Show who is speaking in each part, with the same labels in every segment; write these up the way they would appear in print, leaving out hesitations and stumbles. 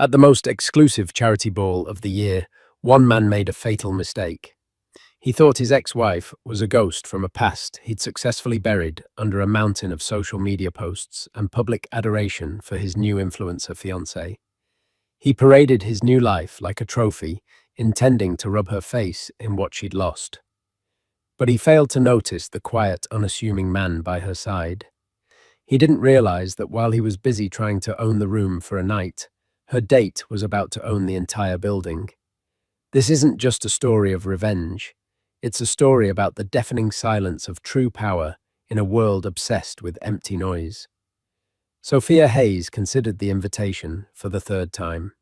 Speaker 1: At the most exclusive charity ball of the year, one man made a fatal mistake. He thought his ex-wife was a ghost from a past he'd successfully buried under a mountain of social media posts and public adoration for his new influencer fiancée. He paraded his new life like a trophy, intending to rub her face in what she'd lost. But he failed to notice the quiet, unassuming man by her side. He didn't realize that while he was busy trying to own the room for a night, her date was about to own the entire building. This isn't just a story of revenge. It's a story about the deafening silence of true power in a world obsessed with empty noise. Sophia Hayes considered the invitation for the third time.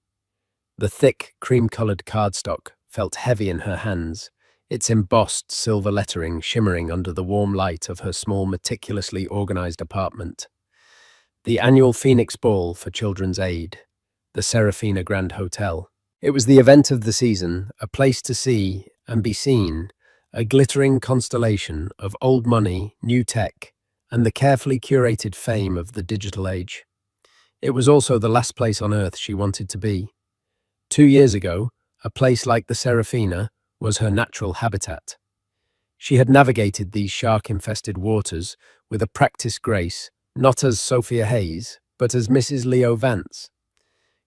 Speaker 1: The thick, cream-colored cardstock felt heavy in her hands, its embossed silver lettering shimmering under the warm light of her small, meticulously organized apartment. The annual Phoenix Ball for Children's Aid, the Serafina Grand Hotel. It was the event of the season, a place to see and be seen, a glittering constellation of old money, new tech, and the carefully curated fame of the digital age. It was also the last place on earth she wanted to be. 2 years ago, a place like the Serafina was her natural habitat. She had navigated these shark-infested waters with a practiced grace, not as Sophia Hayes, but as Mrs. Leo Vance.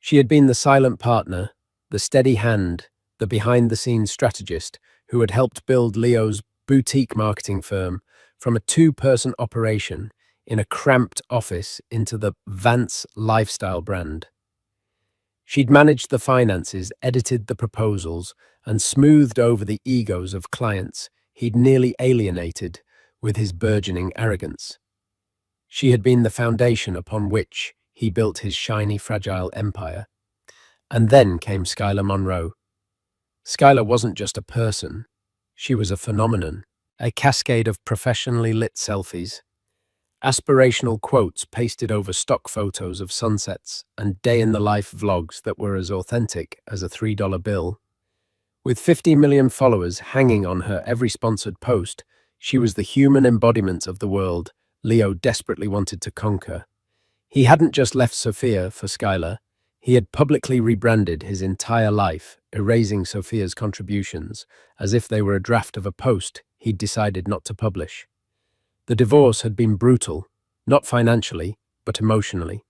Speaker 1: She had been the silent partner, the steady hand, the behind-the-scenes strategist who had helped build Leo's boutique marketing firm from a 2-person operation in a cramped office into the Vance lifestyle brand. She'd managed the finances, edited the proposals, and smoothed over the egos of clients he'd nearly alienated with his burgeoning arrogance. She had been the foundation upon which he built his shiny, fragile empire. And then came Skylar Monroe. Skylar wasn't just a person. She was a phenomenon, a cascade of professionally lit selfies, aspirational quotes pasted over stock photos of sunsets, and day-in-the-life vlogs that were as authentic as a $3 bill. With 50 million followers hanging on her every sponsored post, she was the human embodiment of the world Leo desperately wanted to conquer. He hadn't just left Sophia for Skylar. He had publicly rebranded his entire life, erasing Sophia's contributions, as if they were a draft of a post he'd decided not to publish. The divorce had been brutal, not financially, but emotionally.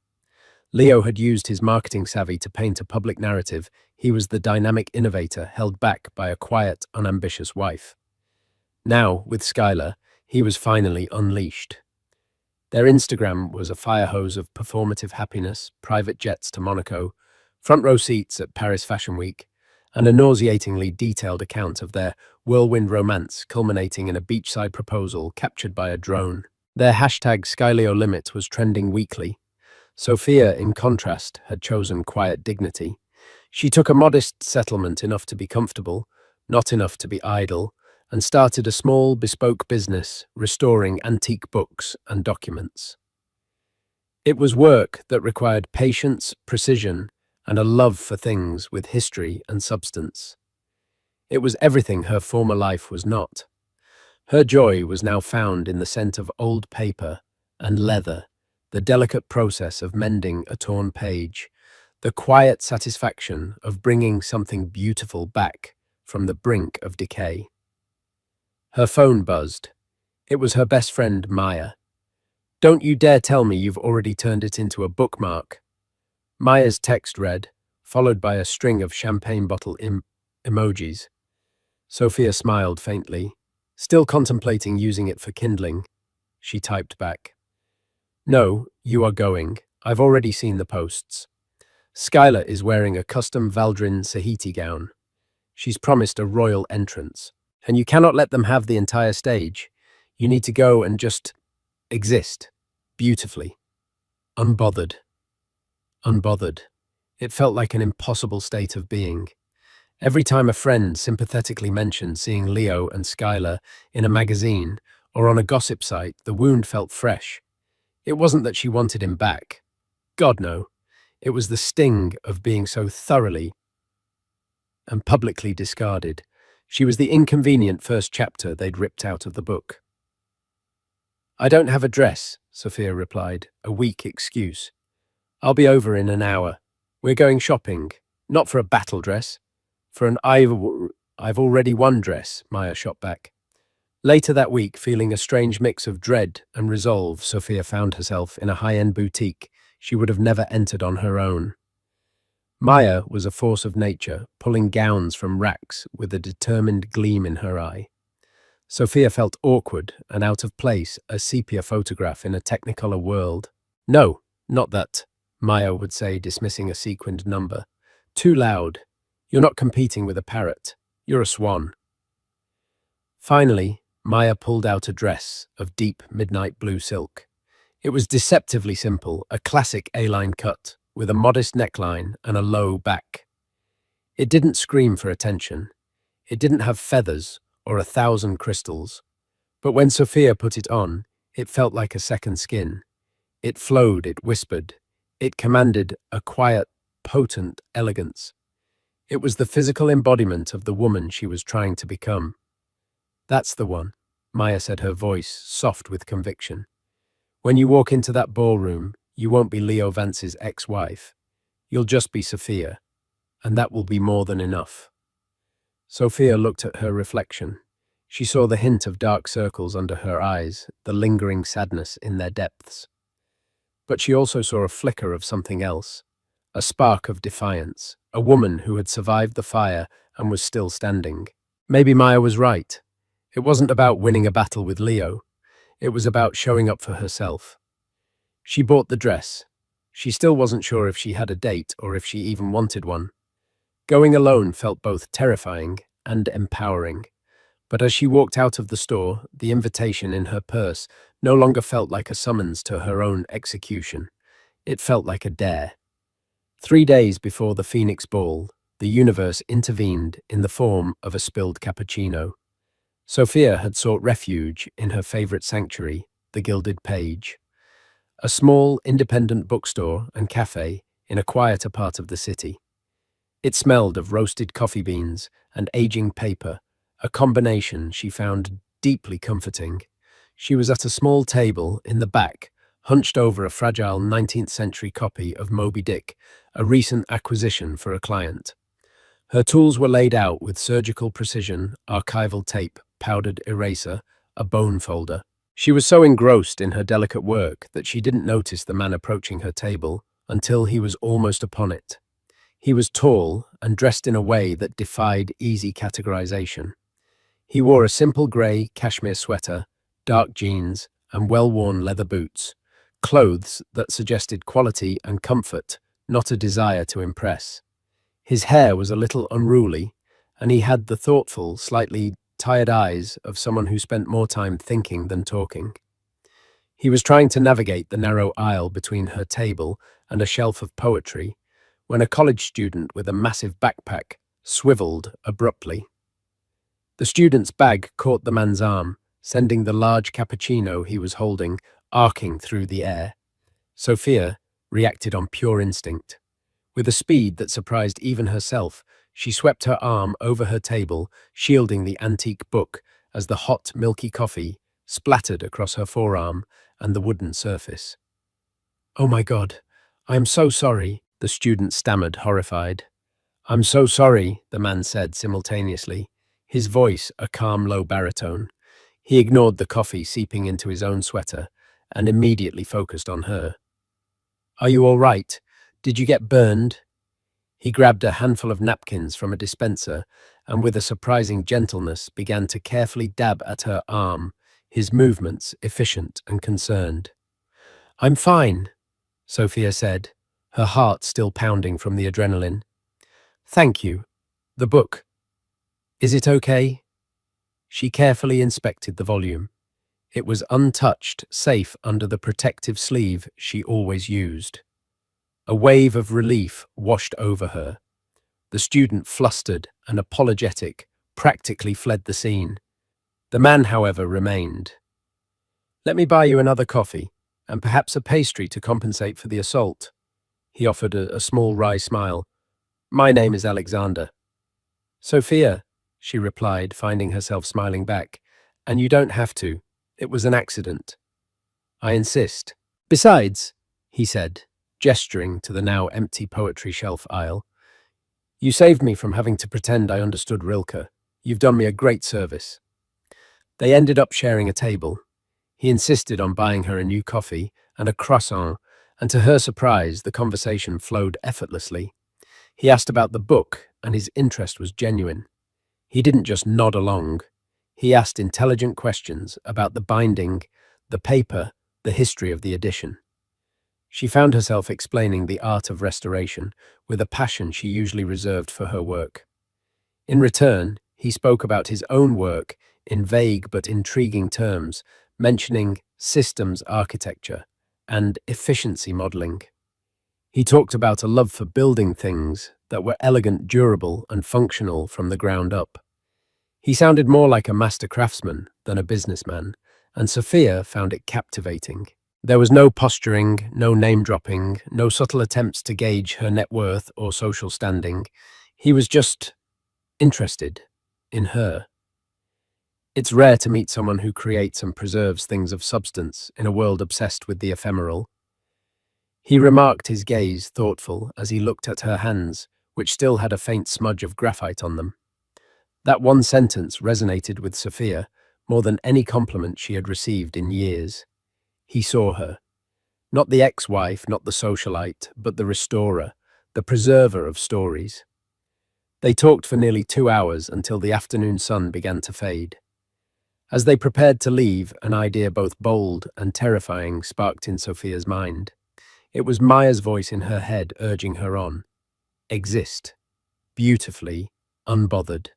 Speaker 1: Leo had used his marketing savvy to paint a public narrative. He was the dynamic innovator held back by a quiet, unambitious wife. Now, with Skylar, he was finally unleashed. Their Instagram was a fire hose of performative happiness, private jets to Monaco, front row seats at Paris Fashion Week, and a nauseatingly detailed account of their whirlwind romance culminating in a beachside proposal captured by a drone. Their hashtag #SkyleoLimit was trending weekly. Sophia, in contrast, had chosen quiet dignity. She took a modest settlement, enough to be comfortable, not enough to be idle, and started a small, bespoke business restoring antique books and documents. It was work that required patience, precision, and a love for things with history and substance. It was everything her former life was not. Her joy was now found in the scent of old paper and leather, the delicate process of mending a torn page, the quiet satisfaction of bringing something beautiful back from the brink of decay. Her phone buzzed. It was her best friend, Maya. "Don't you dare tell me you've already turned it into a bookmark." Maya's text read, followed by a string of champagne bottle emojis. Sophia smiled faintly. "Still contemplating using it for kindling," she typed back. "No, you are going. I've already seen the posts. Skylar is wearing a custom Valdrin Sahiti gown. She's promised a royal entrance. And you cannot let them have the entire stage. You need to go and just exist. Beautifully. Unbothered. Unbothered. It felt like an impossible state of being. Every time a friend sympathetically mentioned seeing Leo and Skylar in a magazine or on a gossip site, the wound felt fresh. It wasn't that she wanted him back. God, no. It was the sting of being so thoroughly and publicly discarded. She was the inconvenient first chapter they'd ripped out of the book. "I don't have a dress," Sophia replied, a weak excuse. "I'll be over in an hour." We're going shopping, not for a battle dress, for an I've already won dress, Maya shot back. Later that week, feeling a strange mix of dread and resolve, Sophia found herself in a high-end boutique she would have never entered on her own. Maya was a force of nature, pulling gowns from racks with a determined gleam in her eye. Sophia felt awkward and out of place, a sepia photograph in a technicolor world. No, not that, Maya would say, dismissing a sequined number. Too loud. You're not competing with a parrot. You're a swan. Finally, Maya pulled out a dress of deep midnight blue silk. It was deceptively simple, a classic A-line cut, with a modest neckline and a low back. It didn't scream for attention. It didn't have feathers or 1,000 crystals. But when Sophia put it on, it felt like a second skin. It flowed, it whispered. It commanded a quiet, potent elegance. It was the physical embodiment of the woman she was trying to become. That's the one, Maya said, her voice soft with conviction. When you walk into that ballroom, you won't be Leo Vance's ex-wife. You'll just be Sophia, and that will be more than enough. Sophia looked at her reflection. She saw the hint of dark circles under her eyes, the lingering sadness in their depths. But she also saw a flicker of something else, a spark of defiance, a woman who had survived the fire and was still standing. Maybe Maya was right. It wasn't about winning a battle with Leo. It was about showing up for herself. She bought the dress. She still wasn't sure if she had a date or if she even wanted one. Going alone felt both terrifying and empowering. But as she walked out of the store, the invitation in her purse no longer felt like a summons to her own execution. It felt like a dare. 3 days before the Phoenix Ball, the universe intervened in the form of a spilled cappuccino. Sophia had sought refuge in her favorite sanctuary, the Gilded Page, a small independent bookstore and cafe in a quieter part of the city. It smelled of roasted coffee beans and aging paper, a combination she found deeply comforting. She was at a small table in the back, hunched over a fragile 19th century copy of Moby Dick, a recent acquisition for a client. Her tools were laid out with surgical precision, archival tape, powdered eraser, a bone folder. She was so engrossed in her delicate work that she didn't notice the man approaching her table until he was almost upon it. He was tall and dressed in a way that defied easy categorization. He wore a simple grey cashmere sweater, dark jeans, and well-worn leather boots, clothes that suggested quality and comfort, not a desire to impress. His hair was a little unruly, and he had the thoughtful, slightly tired eyes of someone who spent more time thinking than talking. He was trying to navigate the narrow aisle between her table and a shelf of poetry when a college student with a massive backpack swiveled abruptly. The student's bag caught the man's arm, sending the large cappuccino he was holding arcing through the air. Sophia reacted on pure instinct. With a speed that surprised even herself, she swept her arm over her table, shielding the antique book as the hot, milky coffee splattered across her forearm and the wooden surface. "Oh my God, I am so sorry," the student stammered, horrified. "I'm so sorry," the man said simultaneously, his voice a calm, low baritone. He ignored the coffee seeping into his own sweater and immediately focused on her. "Are you all right? Did you get burned?" He grabbed a handful of napkins from a dispenser and with a surprising gentleness began to carefully dab at her arm, his movements efficient and concerned. "I'm fine," Sophia said, her heart still pounding from the adrenaline. "Thank you. The book. Is it okay?" She carefully inspected the volume. It was untouched, safe under the protective sleeve she always used. A wave of relief washed over her. The student, flustered and apologetic, practically fled the scene. The man, however, remained. "Let me buy you another coffee, and perhaps a pastry to compensate for the assault." He offered a small wry smile. "My name is Alexander." "Sophia," she replied, finding herself smiling back. "And you don't have to. It was an accident." "I insist." "Besides," he said, gesturing to the now empty poetry shelf aisle. You saved me from having to pretend I understood Rilke. You've done me a great service. They ended up sharing a table. He insisted on buying her a new coffee and a croissant, and to her surprise, the conversation flowed effortlessly. He asked about the book, and his interest was genuine. He didn't just nod along. He asked intelligent questions about the binding, the paper, the history of the edition. She found herself explaining the art of restoration with a passion she usually reserved for her work. In return, he spoke about his own work in vague but intriguing terms, mentioning systems architecture and efficiency modeling. He talked about a love for building things that were elegant, durable, and functional from the ground up. He sounded more like a master craftsman than a businessman, and Sophia found it captivating. There was no posturing, no name-dropping, no subtle attempts to gauge her net worth or social standing. He was just interested in her. It's rare to meet someone who creates and preserves things of substance in a world obsessed with the ephemeral. He remarked, his gaze thoughtful, as he looked at her hands, which still had a faint smudge of graphite on them. That one sentence resonated with Sophia more than any compliment she had received in years. He saw her. Not the ex-wife, not the socialite, but the restorer, the preserver of stories. They talked for nearly 2 hours until the afternoon sun began to fade. As they prepared to leave, an idea both bold and terrifying sparked in Sophia's mind. It was Maya's voice in her head urging her on. Exist. Beautifully, unbothered.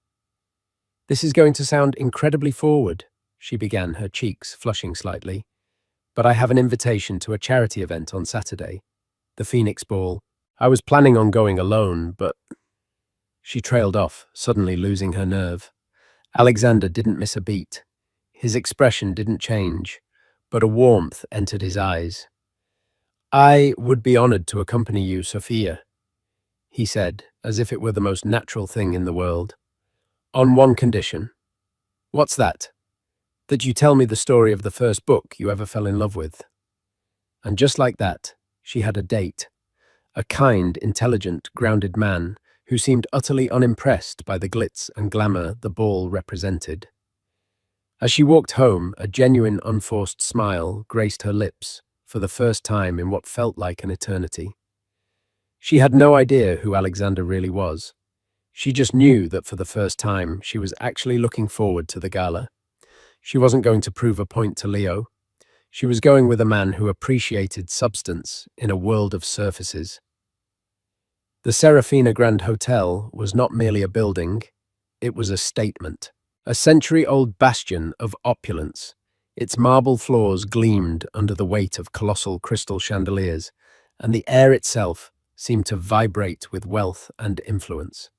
Speaker 1: This is going to sound incredibly forward, she began, her cheeks flushing slightly. But I have an invitation to a charity event on Saturday, the Phoenix Ball. I was planning on going alone, but... She trailed off, suddenly losing her nerve. Alexander didn't miss a beat. His expression didn't change, but a warmth entered his eyes. I would be honored to accompany you, Sophia, he said, as if it were the most natural thing in the world. On one condition. What's that? That you tell me the story of the first book you ever fell in love with. And just like that, she had a date. A kind, intelligent, grounded man who seemed utterly unimpressed by the glitz and glamour the ball represented. As she walked home, a genuine, unforced smile graced her lips for the first time in what felt like an eternity. She had no idea who Alexander really was. She just knew that for the first time she was actually looking forward to the gala. She wasn't going to prove a point to Leo. She was going with a man who appreciated substance in a world of surfaces. The Serafina Grand Hotel was not merely a building, it was a statement. A century-old bastion of opulence. Its marble floors gleamed under the weight of colossal crystal chandeliers, and the air itself seemed to vibrate with wealth and influence.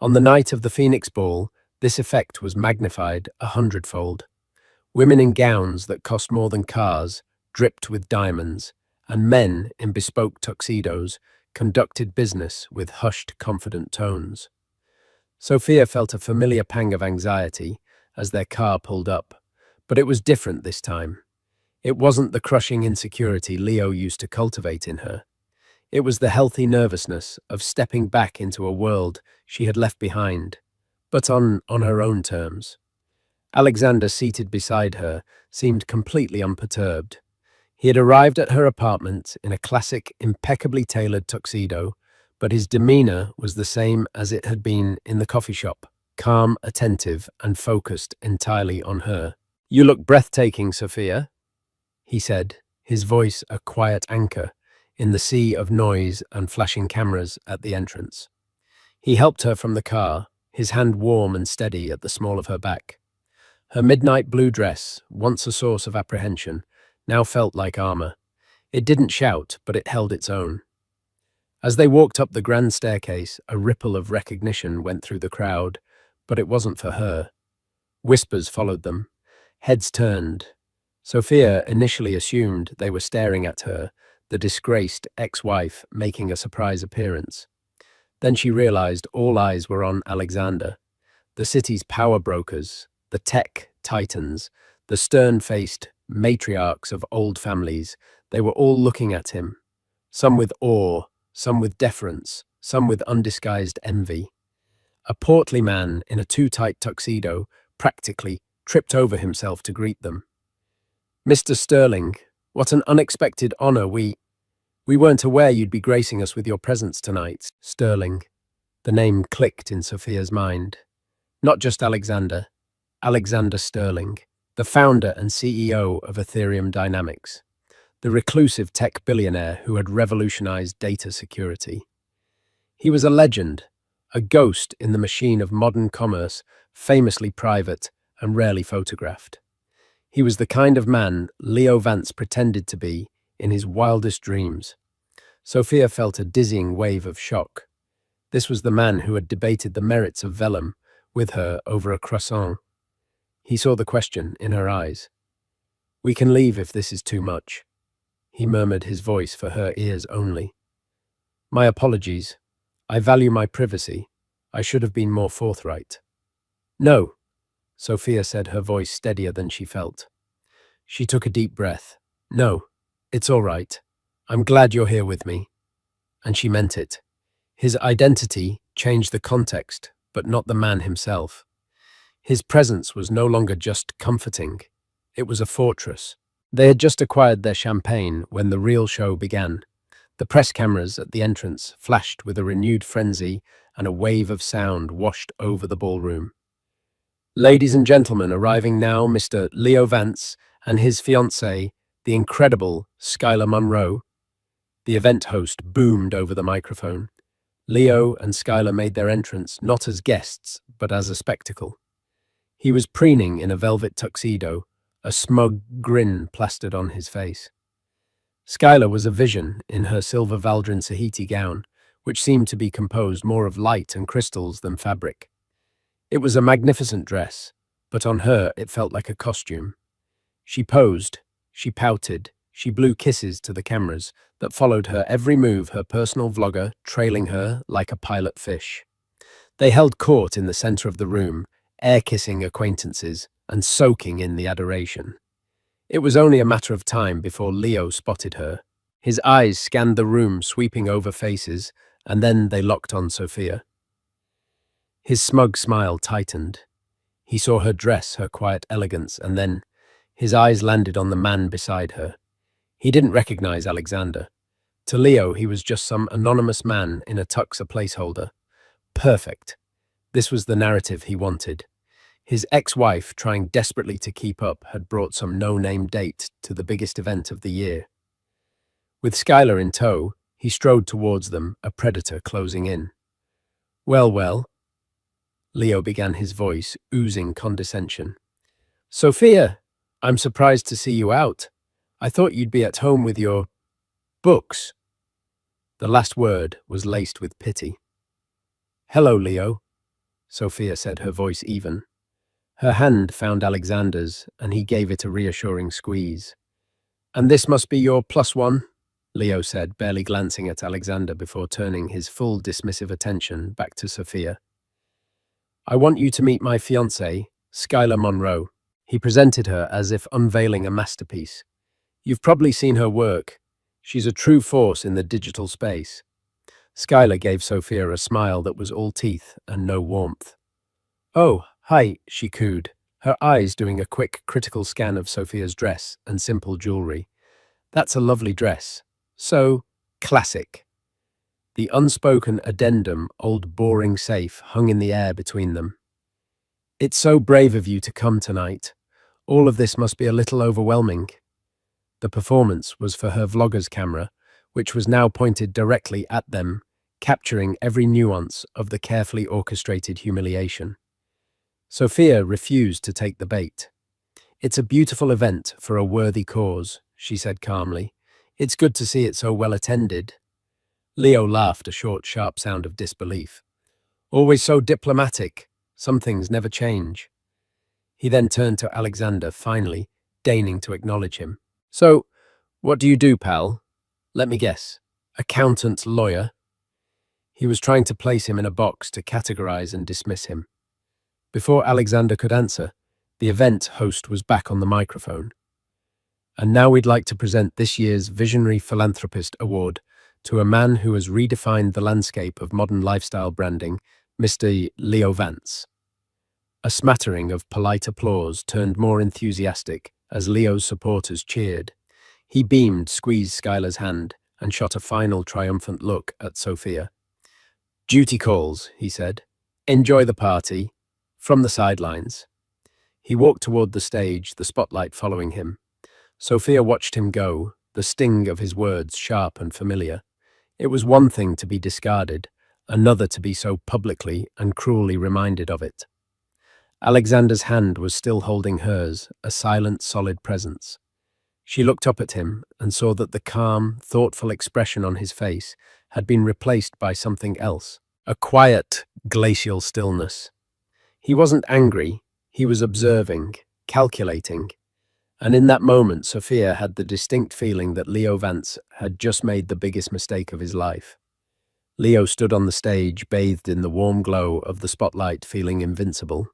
Speaker 1: On the night of the Phoenix Ball, this effect was magnified 100-fold. Women in gowns that cost more than cars, dripped with diamonds, and men in bespoke tuxedos conducted business with hushed, confident tones. Sophia felt a familiar pang of anxiety as their car pulled up, but it was different this time. It wasn't the crushing insecurity Leo used to cultivate in her. It was the healthy nervousness of stepping back into a world she had left behind, but on her own terms. Alexander, seated beside her, seemed completely unperturbed. He had arrived at her apartment in a classic, impeccably tailored tuxedo, but his demeanor was the same as it had been in the coffee shop, calm, attentive, and focused entirely on her. "You look breathtaking, Sophia," he said, his voice a quiet anchor in the sea of noise and flashing cameras at the entrance. He helped her from the car, his hand warm and steady at the small of her back. Her midnight blue dress, once a source of apprehension, now felt like armor. It didn't shout, but it held its own. As they walked up the grand staircase, a ripple of recognition went through the crowd, but it wasn't for her. Whispers followed them. Heads turned. Sophia initially assumed they were staring at her, the disgraced ex-wife making a surprise appearance. Then she realized all eyes were on Alexander. The city's power brokers, the tech titans, the stern-faced matriarchs of old families, they were all looking at him. some with awe, some with deference, some with undisguised envy. A portly man in a too-tight tuxedo practically tripped over himself to greet them. "Mr. Sterling, what an unexpected honor. We weren't aware you'd be gracing us with your presence tonight." Sterling. The name clicked in Sophia's mind. Not just Alexander Sterling, the founder and CEO of Ethereum Dynamics, the reclusive tech billionaire who had revolutionized data security. He was a legend, a ghost in the machine of modern commerce, famously private and rarely photographed. He was the kind of man Leo Vance pretended to be in his wildest dreams. Sophia felt a dizzying wave of shock. This was the man who had debated the merits of vellum with her over a croissant. He saw the question in her eyes. "We can leave if this is too much," he murmured, his voice for her ears only. "My apologies. I value my privacy. I should have been more forthright." "No," Sophia said, her voice steadier than she felt. She took a deep breath. "No, it's all right. I'm glad you're here with me." And she meant it. His identity changed the context, but not the man himself. His presence was no longer just comforting. It was a fortress. They had just acquired their champagne when the real show began. The press cameras at the entrance flashed with a renewed frenzy, and a wave of sound washed over the ballroom. "Ladies and gentlemen, arriving now, Mr. Leo Vance and his fiancée, the incredible Skylar Monroe." The event host boomed over the microphone. Leo and Skylar made their entrance not as guests, but as a spectacle. He was preening in a velvet tuxedo, a smug grin plastered on his face. Skylar was a vision in her silver Valdrin Sahiti gown, which seemed to be composed more of light and crystals than fabric. It was a magnificent dress, but on her it felt like a costume. She posed, she pouted, she blew kisses to the cameras that followed her every move, her personal vlogger trailing her like a pilot fish. They held court in the center of the room, air-kissing acquaintances and soaking in the adoration. It was only a matter of time before Leo spotted her. His eyes scanned the room, sweeping over faces, and then they locked on Sophia. His smug smile tightened. He saw her dress, her quiet elegance, and then his eyes landed on the man beside her. He didn't recognize Alexander. To Leo, he was just some anonymous man in a tux, a placeholder. Perfect. This was the narrative he wanted. His ex-wife, trying desperately to keep up, had brought some no-name date to the biggest event of the year. With Skylar in tow, he strode towards them, a predator closing in. Well, Leo began, his voice oozing condescension. "Sophia, I'm surprised to see you out. I thought you'd be at home with your books." The last word was laced with pity. "Hello, Leo," Sophia said, her voice even. Her hand found Alexander's, and he gave it a reassuring squeeze. "And this must be your +1, Leo said, barely glancing at Alexander before turning his full dismissive attention back to Sophia. "I want you to meet my fiancée, Skylar Monroe." He presented her as if unveiling a masterpiece. "You've probably seen her work. She's a true force in the digital space." Skylar gave Sophia a smile that was all teeth and no warmth. "Oh, hi," she cooed, her eyes doing a quick, critical scan of Sophia's dress and simple jewelry. "That's a lovely dress. So classic." The unspoken addendum, old boring safe, hung in the air between them. "It's so brave of you to come tonight. All of this must be a little overwhelming." The performance was for her vlogger's camera, which was now pointed directly at them, capturing every nuance of the carefully orchestrated humiliation. Sophia refused to take the bait. "It's a beautiful event for a worthy cause," she said calmly. "It's good to see it so well attended." Leo laughed, a short, sharp sound of disbelief. "Always so diplomatic. Some things never change." He then turned to Alexander, finally, deigning to acknowledge him. "So, what do you do, pal? Let me guess. Accountant, lawyer?" He was trying to place him in a box to categorize and dismiss him. Before Alexander could answer, the event host was back on the microphone. "And now we'd like to present this year's Visionary Philanthropist Award to a man who has redefined the landscape of modern lifestyle branding, Mr. Leo Vance. A smattering of polite applause turned more enthusiastic as Leo's supporters cheered. He beamed, squeezed Skylar's hand, and shot a final triumphant look at Sophia. "Duty calls," he said. "Enjoy the party." From the sidelines. He walked toward the stage, the spotlight following him. Sophia watched him go, the sting of his words sharp and familiar. It was one thing to be discarded, another to be so publicly and cruelly reminded of it. Alexander's hand was still holding hers, a silent, solid presence. She looked up at him and saw that the calm, thoughtful expression on his face had been replaced by something else, a quiet, glacial stillness. He wasn't angry, he was observing, calculating. And in that moment, Sophia had the distinct feeling that Leo Vance had just made the biggest mistake of his life. Leo stood on the stage, bathed in the warm glow of the spotlight, feeling invincible.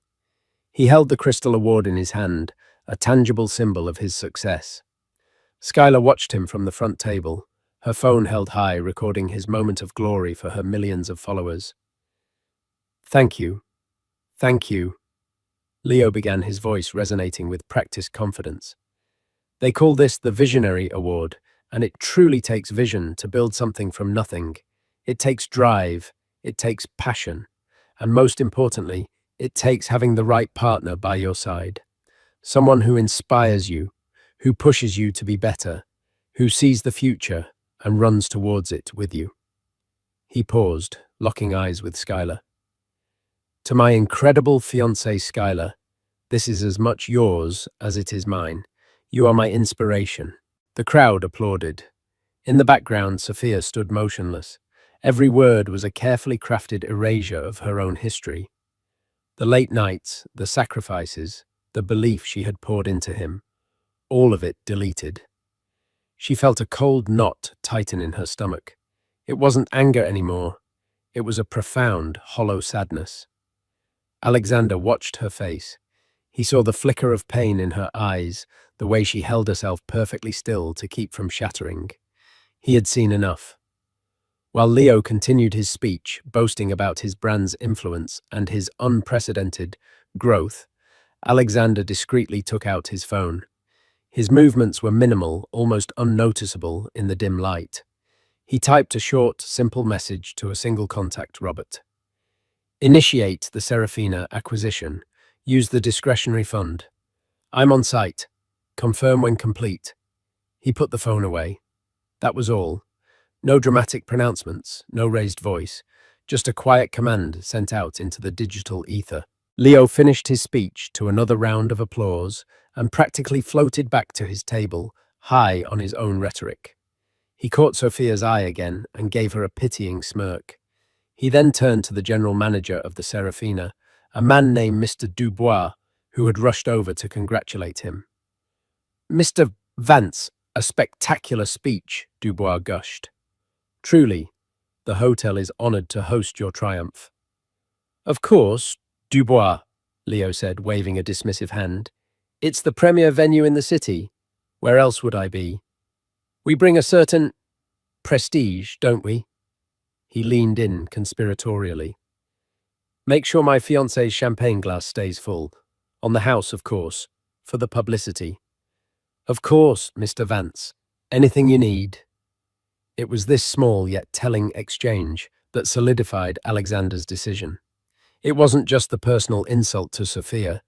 Speaker 1: He held the crystal award in his hand, a tangible symbol of his success. Skylar watched him from the front table, her phone held high, recording his moment of glory for her millions of followers. "Thank you. Thank you." Leo began, his voice resonating with practiced confidence. "They call this the Visionary Award, and it truly takes vision to build something from nothing. It takes drive, it takes passion, and most importantly, it takes having the right partner by your side. Someone who inspires you, who pushes you to be better, who sees the future and runs towards it with you." He paused, locking eyes with Skylar. "To my incredible fiancée Skylar, this is as much yours as it is mine. You are my inspiration." The crowd applauded. In the background, Sophia stood motionless. Every word was a carefully crafted erasure of her own history. The late nights, the sacrifices, the belief she had poured into him, all of it deleted. She felt a cold knot tighten in her stomach. It wasn't anger anymore. It was a profound, hollow sadness. Alexander watched her face. He saw the flicker of pain in her eyes, the way she held herself perfectly still to keep from shattering. He had seen enough. While Leo continued his speech, boasting about his brand's influence and his unprecedented growth, Alexander discreetly took out his phone. His movements were minimal, almost unnoticeable in the dim light. He typed a short, simple message to a single contact, Robert. "Initiate the Serafina acquisition. Use the discretionary fund. I'm on site. Confirm when complete." He put the phone away. That was all. No dramatic pronouncements, no raised voice, just a quiet command sent out into the digital ether. Leo finished his speech to another round of applause and practically floated back to his table, high on his own rhetoric. He caught Sophia's eye again and gave her a pitying smirk. He then turned to the general manager of the Serafina, a man named Mr. Dubois, who had rushed over to congratulate him. "Mr. Vance, a spectacular speech," Dubois gushed. "Truly, the hotel is honored to host your triumph." "Of course, Dubois," Leo said, waving a dismissive hand. "It's the premier venue in the city. Where else would I be? We bring a certain prestige, don't we?" He leaned in conspiratorially. "Make sure my fiancée's champagne glass stays full. On the house, of course, for the publicity." "Of course, Mr. Vance. Anything you need." It was this small yet telling exchange that solidified Alexander's decision. It wasn't just the personal insult to Sophia.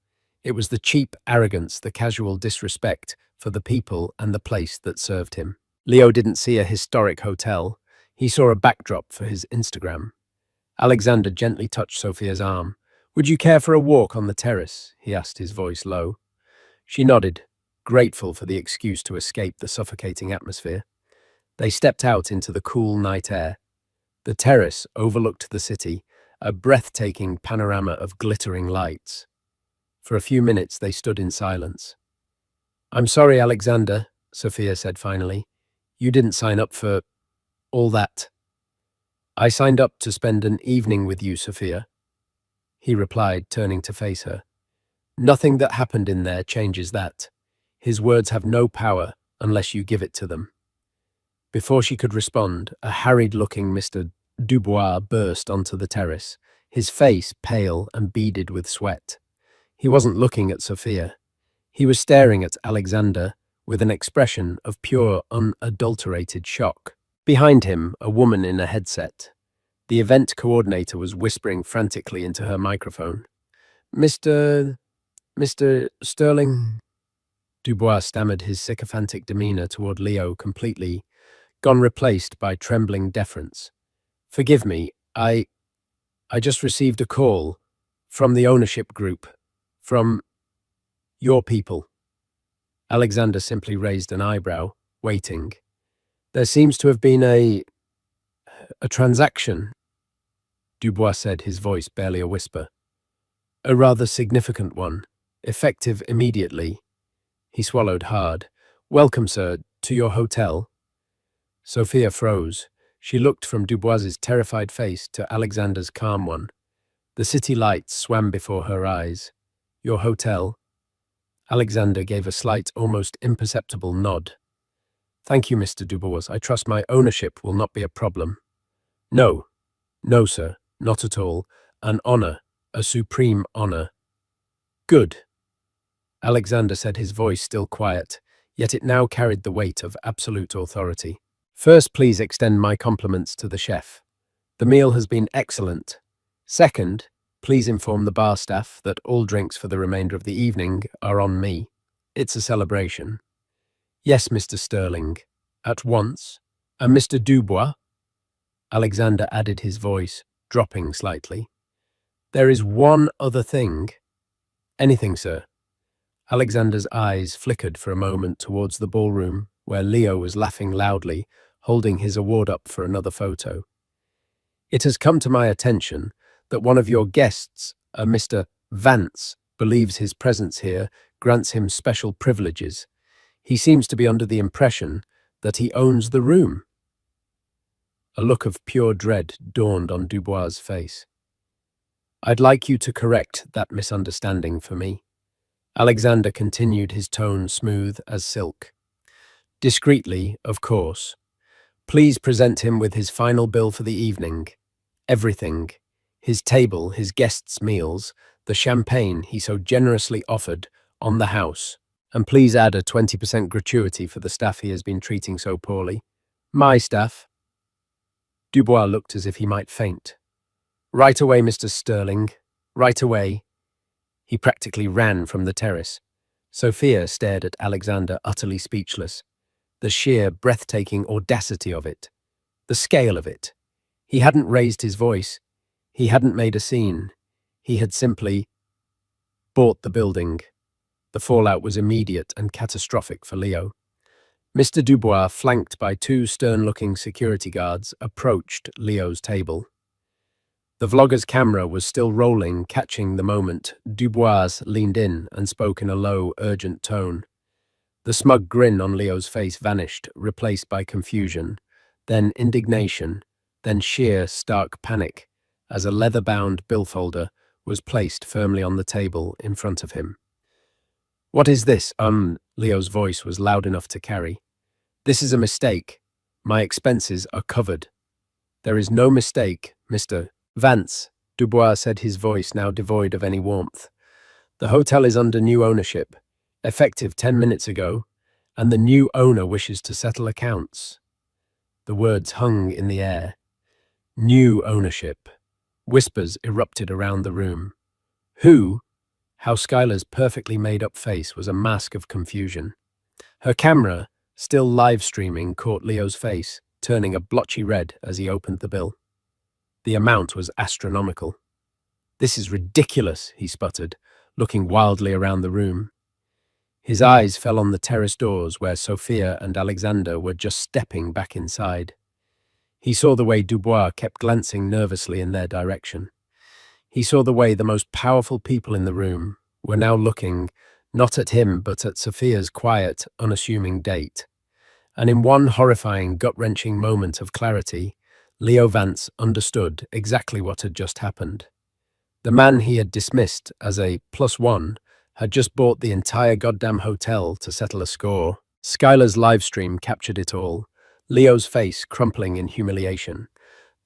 Speaker 1: It was the cheap arrogance, the casual disrespect for the people and the place that served him. Leo didn't see a historic hotel. He saw a backdrop for his Instagram. Alexander gently touched Sophia's arm. "Would you care for a walk on the terrace?" he asked, his voice low. She nodded, grateful for the excuse to escape the suffocating atmosphere. They stepped out into the cool night air. The terrace overlooked the city, a breathtaking panorama of glittering lights. For a few minutes they stood in silence. "I'm sorry, Alexander," Sophia said finally. "You didn't sign up for all that." "I signed up to spend an evening with you, Sophia," he replied, turning to face her. "Nothing that happened in there changes that. His words have no power unless you give it to them." Before she could respond, a harried-looking Mr. Dubois burst onto the terrace, his face pale and beaded with sweat. He wasn't looking at Sophia. He was staring at Alexander with an expression of pure, unadulterated shock. Behind him, a woman in a headset. The event coordinator was whispering frantically into her microphone. Mr. Sterling? Dubois stammered, his sycophantic demeanor toward Leo completely gone, replaced by trembling deference. Forgive me, I just received a call from the ownership group, from your people. Alexander simply raised an eyebrow, waiting. There seems to have been a transaction, Dubois said, his voice barely a whisper. A rather significant one, effective immediately. He swallowed hard. Welcome, sir, to your hotel. Sophia froze. She looked from Dubois's terrified face to Alexander's calm one. The city lights swam before her eyes. Your hotel? Alexander gave a slight, almost imperceptible nod. Thank you, Mr. Dubois. I trust my ownership will not be a problem. No, sir, not at all. An honor, a supreme honor. Good. Alexander said, his voice still quiet, yet it now carried the weight of absolute authority. First, please extend my compliments to the chef. The meal has been excellent. Second, please inform the bar staff that all drinks for the remainder of the evening are on me. It's a celebration. Yes, Mr. Sterling. At once. And Mr. Dubois? Alexander added, his voice dropping slightly. There is one other thing. Anything, sir. Alexander's eyes flickered for a moment towards the ballroom, where Leo was laughing loudly, holding his award up for another photo. It has come to my attention that one of your guests, a Mr. Vance, believes his presence here grants him special privileges. He seems to be under the impression that he owns the room. A look of pure dread dawned on Dubois' face. I'd like you to correct that misunderstanding for me. Alexander continued, his tone smooth as silk. Discreetly, of course. Please present him with his final bill for the evening. Everything. His table, his guests' meals, the champagne he so generously offered on the house. And please add a 20% gratuity for the staff he has been treating so poorly. My staff? Dubois looked as if he might faint. Right away, Mr. Sterling. Right away. He practically ran from the terrace. Sophia stared at Alexander, utterly speechless. The sheer, breathtaking audacity of it. The scale of it. He hadn't raised his voice. He hadn't made a scene. He had simply bought the building. The fallout was immediate and catastrophic for Leo. Mr. Dubois, flanked by two stern-looking security guards, approached Leo's table. The vlogger's camera was still rolling, catching the moment. Dubois leaned in and spoke in a low, urgent tone. The smug grin on Leo's face vanished, replaced by confusion, then indignation, then sheer, stark panic, as a leather-bound billfolder was placed firmly on the table in front of him. What is this? Leo's voice was loud enough to carry. This is a mistake. My expenses are covered. There is no mistake, Mr. Vance, Dubois said, his voice now devoid of any warmth. The hotel is under new ownership, effective 10 minutes ago, and the new owner wishes to settle accounts. The words hung in the air. New ownership. Whispers erupted around the room. Who? How Skylar's perfectly made-up face was a mask of confusion. Her camera, still live-streaming, caught Leo's face, turning a blotchy red as he opened the bill. The amount was astronomical. This is ridiculous, he sputtered, looking wildly around the room. His eyes fell on the terrace doors where Sophia and Alexander were just stepping back inside. He saw the way Dubois kept glancing nervously in their direction. He saw the way the most powerful people in the room were now looking not at him but at Sophia's quiet, unassuming date. And in one horrifying, gut-wrenching moment of clarity, Leo Vance understood exactly what had just happened. The man he had dismissed as a +1 had just bought the entire goddamn hotel to settle a score. Skylar's livestream captured it all. Leo's face crumpling in humiliation.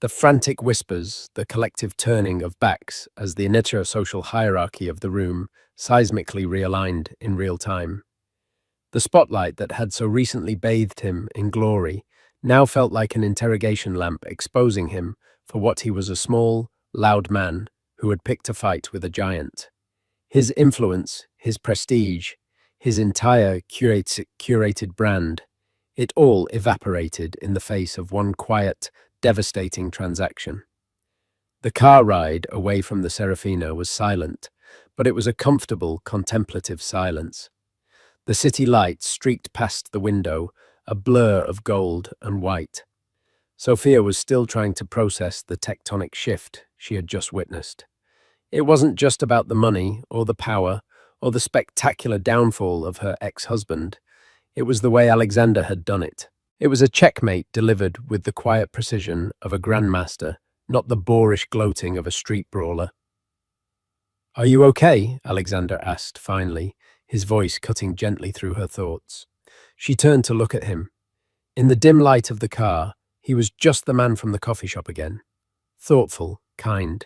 Speaker 1: The frantic whispers, the collective turning of backs as the initial social hierarchy of the room seismically realigned in real time. The spotlight that had so recently bathed him in glory now felt like an interrogation lamp exposing him for what he was, a small, loud man who had picked a fight with a giant. His influence, his prestige, his entire curated brand, it all evaporated in the face of one quiet, devastating transaction. The car ride away from the Serafina was silent, but it was a comfortable, contemplative silence. The city lights streaked past the window, a blur of gold and white. Sophia was still trying to process the tectonic shift she had just witnessed. It wasn't just about the money or the power or the spectacular downfall of her ex-husband. It was the way Alexander had done it. It was a checkmate delivered with the quiet precision of a grandmaster, not the boorish gloating of a street brawler. "Are you okay?" Alexander asked finally, his voice cutting gently through her thoughts. She turned to look at him. In the dim light of the car, he was just the man from the coffee shop again. Thoughtful, kind.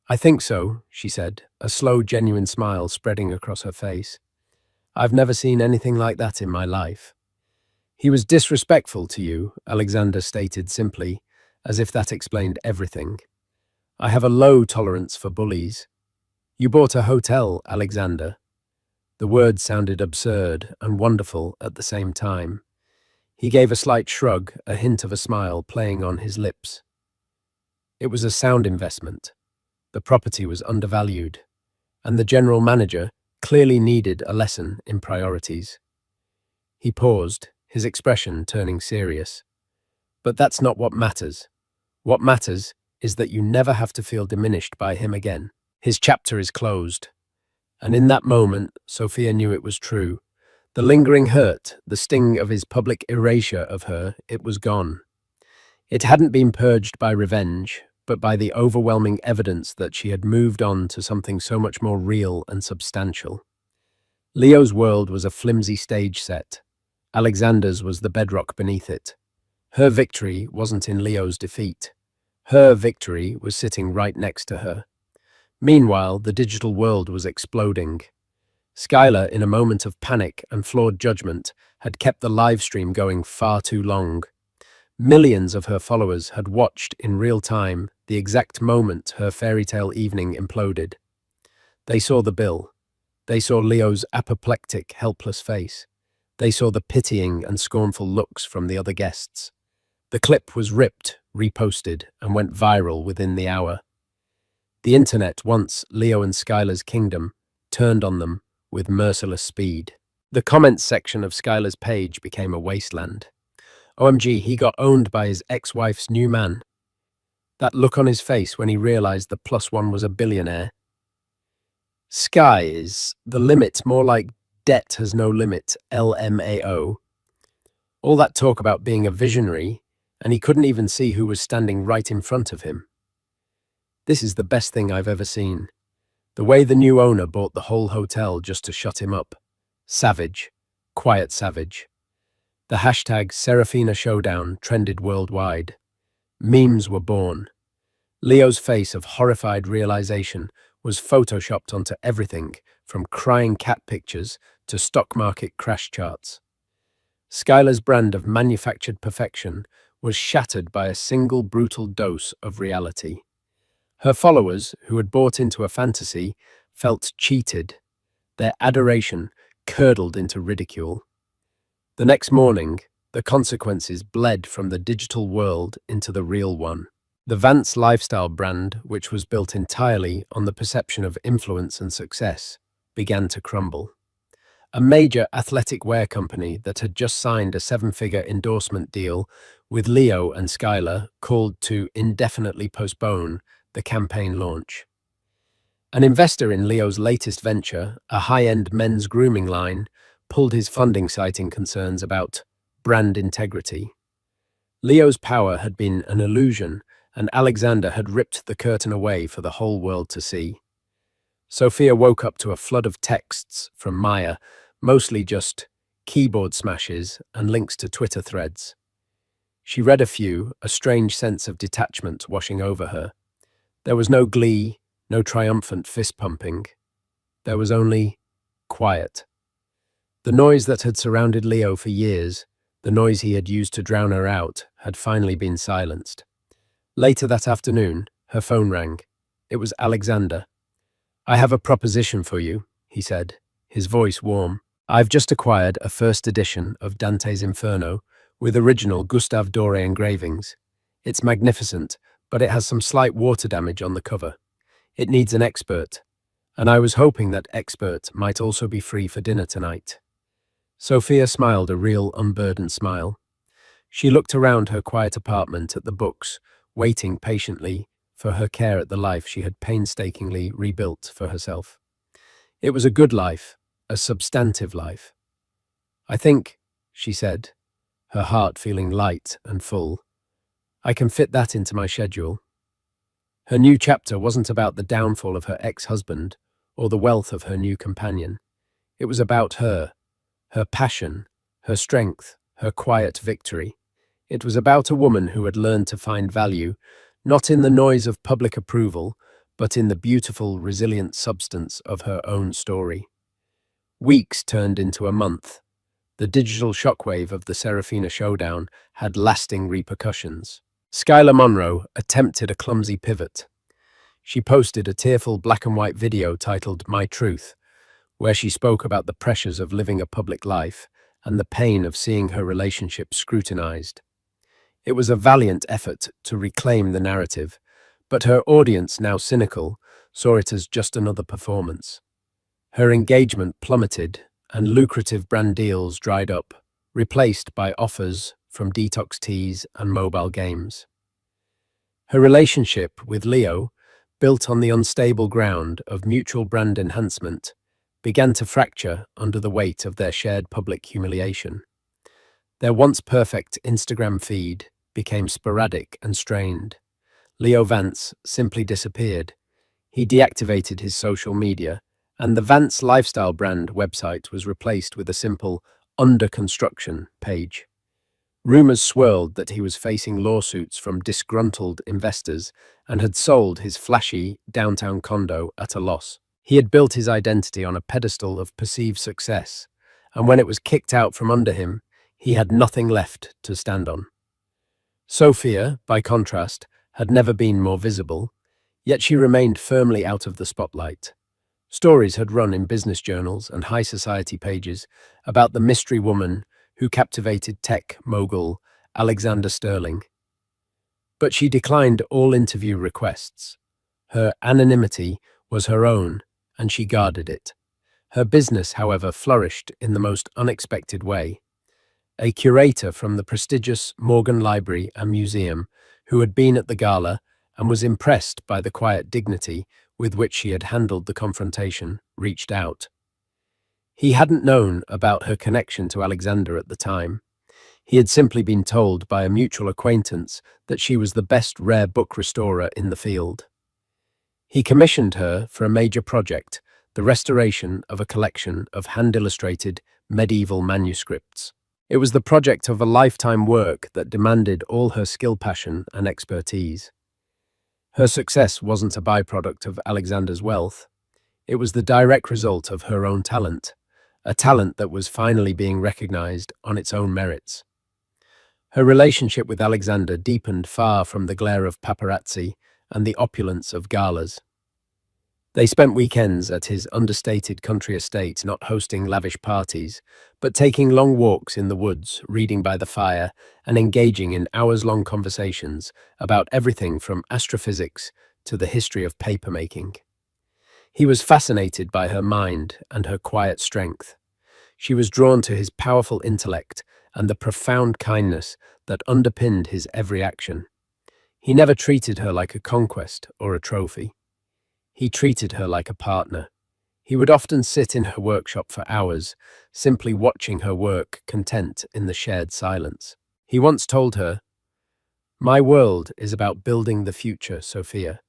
Speaker 1: "I think so," she said, a slow, genuine smile spreading across her face. "I've never seen anything like that in my life." "He was disrespectful to you," Alexander stated simply, as if that explained everything. "I have a low tolerance for bullies." "You bought a hotel, Alexander." The words sounded absurd and wonderful at the same time. He gave a slight shrug, a hint of a smile playing on his lips. "It was a sound investment. The property was undervalued, and the general manager clearly needed a lesson in priorities." He paused, his expression turning serious. "But that's not what matters. What matters is that you never have to feel diminished by him again. His chapter is closed." And in that moment, Sophia knew it was true. The lingering hurt, the sting of his public erasure of her, it was gone. It hadn't been purged by revenge, but by the overwhelming evidence that she had moved on to something so much more real and substantial. Leo's world was a flimsy stage set. Alexander's was the bedrock beneath it. Her victory wasn't in Leo's defeat. Her victory was sitting right next to her. Meanwhile, the digital world was exploding. Skylar, in a moment of panic and flawed judgment, had kept the live stream going far too long. Millions of her followers had watched in real time the exact moment her fairy tale evening imploded. They saw the bill. They saw Leo's apoplectic, helpless face. They saw the pitying and scornful looks from the other guests. The clip was ripped, reposted, and went viral within the hour. The internet, once Leo and Skylar's kingdom, turned on them with merciless speed. The comments section of Skylar's page became a wasteland. OMG, he got owned by his ex-wife's new man. That look on his face when he realized the +1 was a billionaire. Sky is the limit, more like debt has no limit, LMAO. All that talk about being a visionary, and he couldn't even see who was standing right in front of him. "This is the best thing I've ever seen. The way the new owner bought the whole hotel just to shut him up. Savage. Quiet savage." The hashtag Serafina Showdown trended worldwide. Memes were born. Leo's face of horrified realization was photoshopped onto everything from crying cat pictures to stock market crash charts. Skylar's brand of manufactured perfection was shattered by a single brutal dose of reality. Her followers, who had bought into a fantasy, felt cheated. Their adoration curdled into ridicule. The next morning, the consequences bled from the digital world into the real one. The Vance lifestyle brand, which was built entirely on the perception of influence and success, began to crumble. A major athletic wear company that had just signed a 7-figure endorsement deal with Leo and Skylar called to indefinitely postpone the campaign launch. An investor in Leo's latest venture, a high-end men's grooming line, pulled his funding citing concerns about brand integrity. Leo's power had been an illusion, and Alexander had ripped the curtain away for the whole world to see. Sophia woke up to a flood of texts from Maya, mostly just keyboard smashes and links to Twitter threads. She read a few, a strange sense of detachment washing over her. There was no glee, no triumphant fist-pumping. There was only quiet. The noise that had surrounded Leo for years, the noise he had used to drown her out, had finally been silenced. Later that afternoon, her phone rang. It was Alexander. "I have a proposition for you," he said, his voice warm. "I've just acquired a first edition of Dante's Inferno with original Gustave Doré engravings. It's magnificent, but it has some slight water damage on the cover. It needs an expert, and I was hoping that expert might also be free for dinner tonight." Sophia smiled a real unburdened smile. She looked around her quiet apartment at the books, waiting patiently for her care at the life she had painstakingly rebuilt for herself. It was a good life, a substantive life. "I think," she said, her heart feeling light and full, "I can fit that into my schedule." Her new chapter wasn't about the downfall of her ex-husband or the wealth of her new companion. It was about her passion, her strength, her quiet victory. It was about a woman who had learned to find value, not in the noise of public approval, but in the beautiful, resilient substance of her own story. Weeks turned into a month. The digital shockwave of the Serafina showdown had lasting repercussions. Skylar Monroe attempted a clumsy pivot. She posted a tearful black and white video titled "My Truth," where she spoke about the pressures of living a public life and the pain of seeing her relationship scrutinized. It was a valiant effort to reclaim the narrative, but her audience, now cynical, saw it as just another performance. Her engagement plummeted, and lucrative brand deals dried up, replaced by offers from detox teas and mobile games. Her relationship with Leo, built on the unstable ground of mutual brand enhancement, began to fracture under the weight of their shared public humiliation. Their once perfect Instagram feed became sporadic and strained. Leo Vance simply disappeared. He deactivated his social media, and the Vance lifestyle brand website was replaced with a simple "under construction" page. Rumors swirled that he was facing lawsuits from disgruntled investors and had sold his flashy downtown condo at a loss. He had built his identity on a pedestal of perceived success, and when it was kicked out from under him, he had nothing left to stand on. Sophia, by contrast, had never been more visible, yet she remained firmly out of the spotlight. Stories had run in business journals and high society pages about the mystery woman who captivated tech mogul Alexander Sterling. But she declined all interview requests. Her anonymity was her own, and she guarded it. Her business, however, flourished in the most unexpected way. A curator from the prestigious Morgan Library and Museum, who had been at the gala and was impressed by the quiet dignity with which she had handled the confrontation, reached out. He hadn't known about her connection to Alexander at the time. He had simply been told by a mutual acquaintance that she was the best rare book restorer in the field. He commissioned her for a major project, the restoration of a collection of hand-illustrated medieval manuscripts. It was the project of a lifetime work that demanded all her skill, passion, and expertise. Her success wasn't a byproduct of Alexander's wealth. It was the direct result of her own talent, a talent that was finally being recognized on its own merits. Her relationship with Alexander deepened far from the glare of paparazzi and the opulence of galas. They spent weekends at his understated country estate, not hosting lavish parties, but taking long walks in the woods, reading by the fire, and engaging in hours-long conversations about everything from astrophysics to the history of papermaking. He was fascinated by her mind and her quiet strength. She was drawn to his powerful intellect and the profound kindness that underpinned his every action. He never treated her like a conquest or a trophy. He treated her like a partner. He would often sit in her workshop for hours, simply watching her work, content in the shared silence. He once told her, "My world is about building the future, Sophia.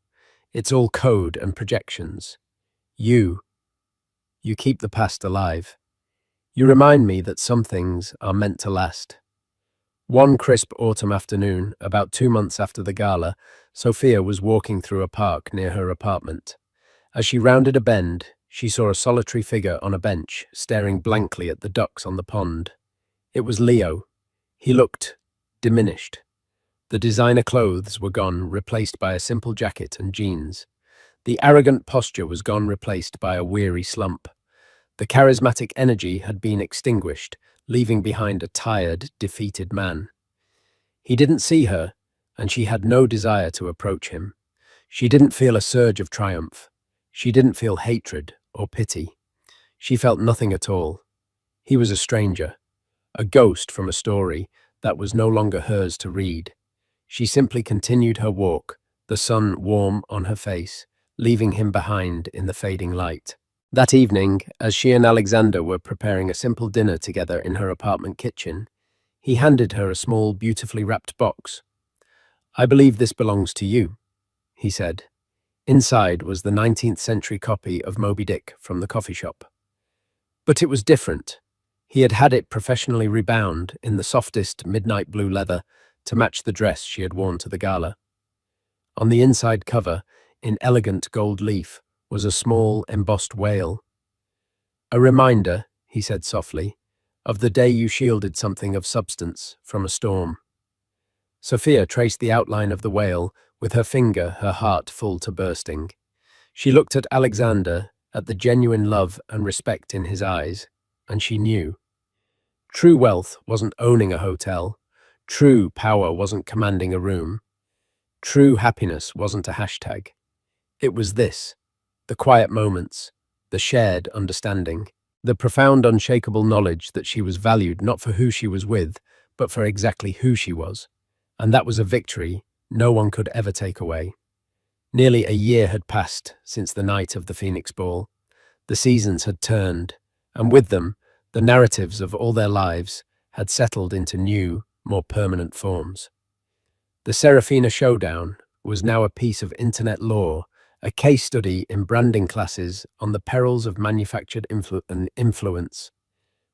Speaker 1: It's all code and projections. You keep the past alive. You remind me that some things are meant to last." One crisp autumn afternoon, about 2 months after the gala, Sophia was walking through a park near her apartment. As she rounded a bend, she saw a solitary figure on a bench, staring blankly at the ducks on the pond. It was Leo. He looked diminished. The designer clothes were gone, replaced by a simple jacket and jeans. The arrogant posture was gone, replaced by a weary slump. The charismatic energy had been extinguished, leaving behind a tired, defeated man. He didn't see her, and she had no desire to approach him. She didn't feel a surge of triumph. She didn't feel hatred or pity. She felt nothing at all. He was a stranger, a ghost from a story that was no longer hers to read. She simply continued her walk, the sun warm on her face, leaving him behind in the fading light. That evening, as she and Alexander were preparing a simple dinner together in her apartment kitchen, he handed her a small, beautifully wrapped box. "I believe this belongs to you," he said. Inside was the 19th century copy of Moby Dick from the coffee shop. But it was different. He had had it professionally rebound in the softest midnight blue leather to match the dress she had worn to the gala. On the inside cover, in elegant gold leaf, was a small, embossed whale. "A reminder," he said softly, "of the day you shielded something of substance from a storm." Sophia traced the outline of the whale with her finger, her heart full to bursting. She looked at Alexander, at the genuine love and respect in his eyes, and she knew. True wealth wasn't owning a hotel. True power wasn't commanding a room. True happiness wasn't a hashtag. It was this: the quiet moments, the shared understanding, the profound, unshakable knowledge that she was valued not for who she was with, but for exactly who she was. And that was a victory no one could ever take away. Nearly a year had passed since the night of the Phoenix Ball. The seasons had turned, and with them, the narratives of all their lives had settled into new, more permanent forms. The Serafina Showdown was now a piece of internet lore, a case study in branding classes on the perils of manufactured influence.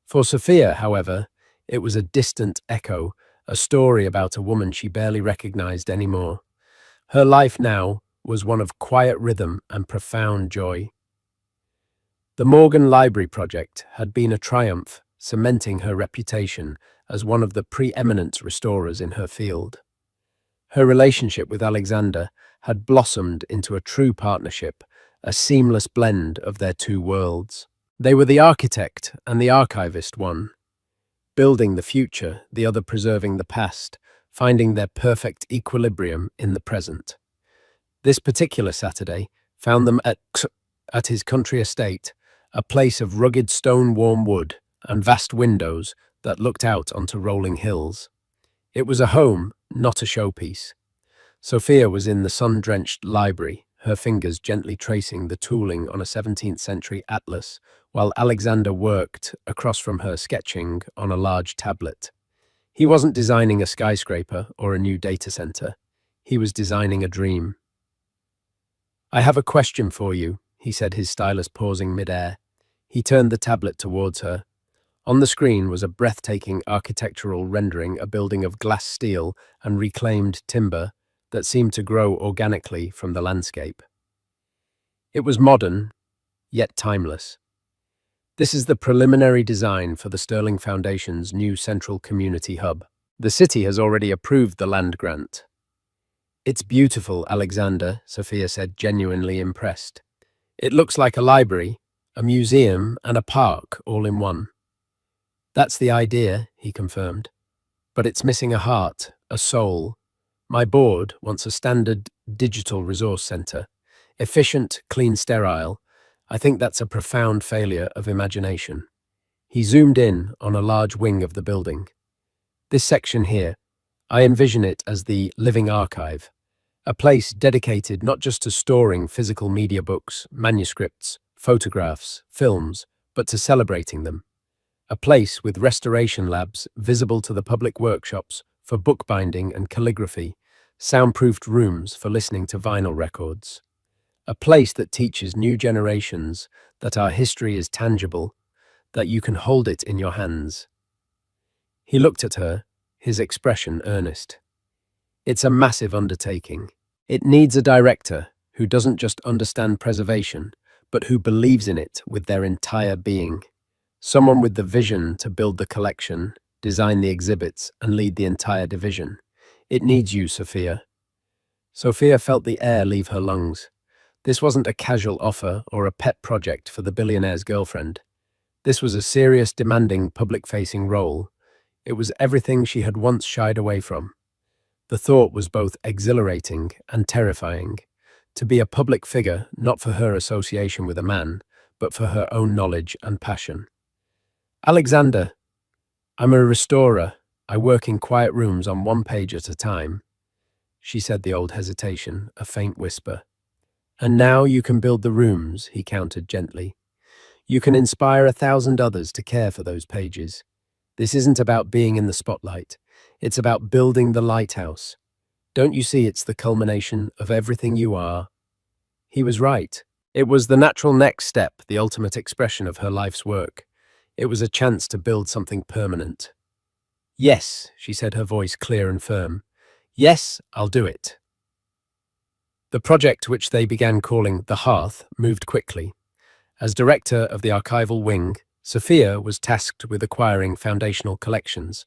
Speaker 1: For Sophia, however, it was a distant echo, a story about a woman she barely recognized anymore. Her life now was one of quiet rhythm and profound joy. The Morgan Library project had been a triumph, cementing her reputation as one of the preeminent restorers in her field. Her relationship with Alexander had blossomed into a true partnership, a seamless blend of their two worlds. They were the architect and the archivist, one building the future, the other preserving the past, finding their perfect equilibrium in the present. This particular Saturday found them at his country estate, a place of rugged stone-warm wood and vast windows that looked out onto rolling hills. It was a home, not a showpiece. Sophia was in the sun-drenched library, her fingers gently tracing the tooling on a 17th century atlas, while Alexander worked across from her, sketching on a large tablet. He wasn't designing a skyscraper or a new data center. He was designing a dream. "I have a question for you," he said, his stylus pausing mid-air. He turned the tablet towards her. On the screen was a breathtaking architectural rendering, a building of glass steel and reclaimed timber that seemed to grow organically from the landscape. It was modern, yet timeless. "This is the preliminary design for the Sterling Foundation's new central community hub. The city has already approved the land grant." "It's beautiful, Alexander," Sophia said, genuinely impressed. "It looks like a library, a museum, and a park all in one." "That's the idea," he confirmed. "But it's missing a heart, a soul. My board wants a standard digital resource center. Efficient, clean, sterile. I think that's a profound failure of imagination." He zoomed in on a large wing of the building. "This section here, I envision it as the living archive, a place dedicated not just to storing physical media books, manuscripts, photographs, films, but to celebrating them. A place with restoration labs visible to the public workshops for bookbinding and calligraphy, soundproofed rooms for listening to vinyl records. A place that teaches new generations that our history is tangible, that you can hold it in your hands." He looked at her, his expression earnest. It's a massive undertaking. It needs a director who doesn't just understand preservation, but who believes in it with their entire being. Someone with the vision to build the collection, design the exhibits, and lead the entire division. It needs you, Sophia. Sophia felt the air leave her lungs. This wasn't a casual offer or a pet project for the billionaire's girlfriend. This was a serious, demanding, public-facing role. It was everything she had once shied away from. The thought was both exhilarating and terrifying. To be a public figure, not for her association with a man, but for her own knowledge and passion. Alexander, I'm a restorer. I work in quiet rooms on one page at a time. She said the old hesitation, a faint whisper. And now you can build the rooms, he countered gently. You can inspire 1,000 others to care for those pages. This isn't about being in the spotlight. It's about building the lighthouse. Don't you see it's the culmination of everything you are? He was right. It was the natural next step, the ultimate expression of her life's work. It was a chance to build something permanent. Yes, she said, her voice clear and firm. Yes, I'll do it. The project, which they began calling The Hearth, moved quickly. As director of the archival wing, Sophia was tasked with acquiring foundational collections.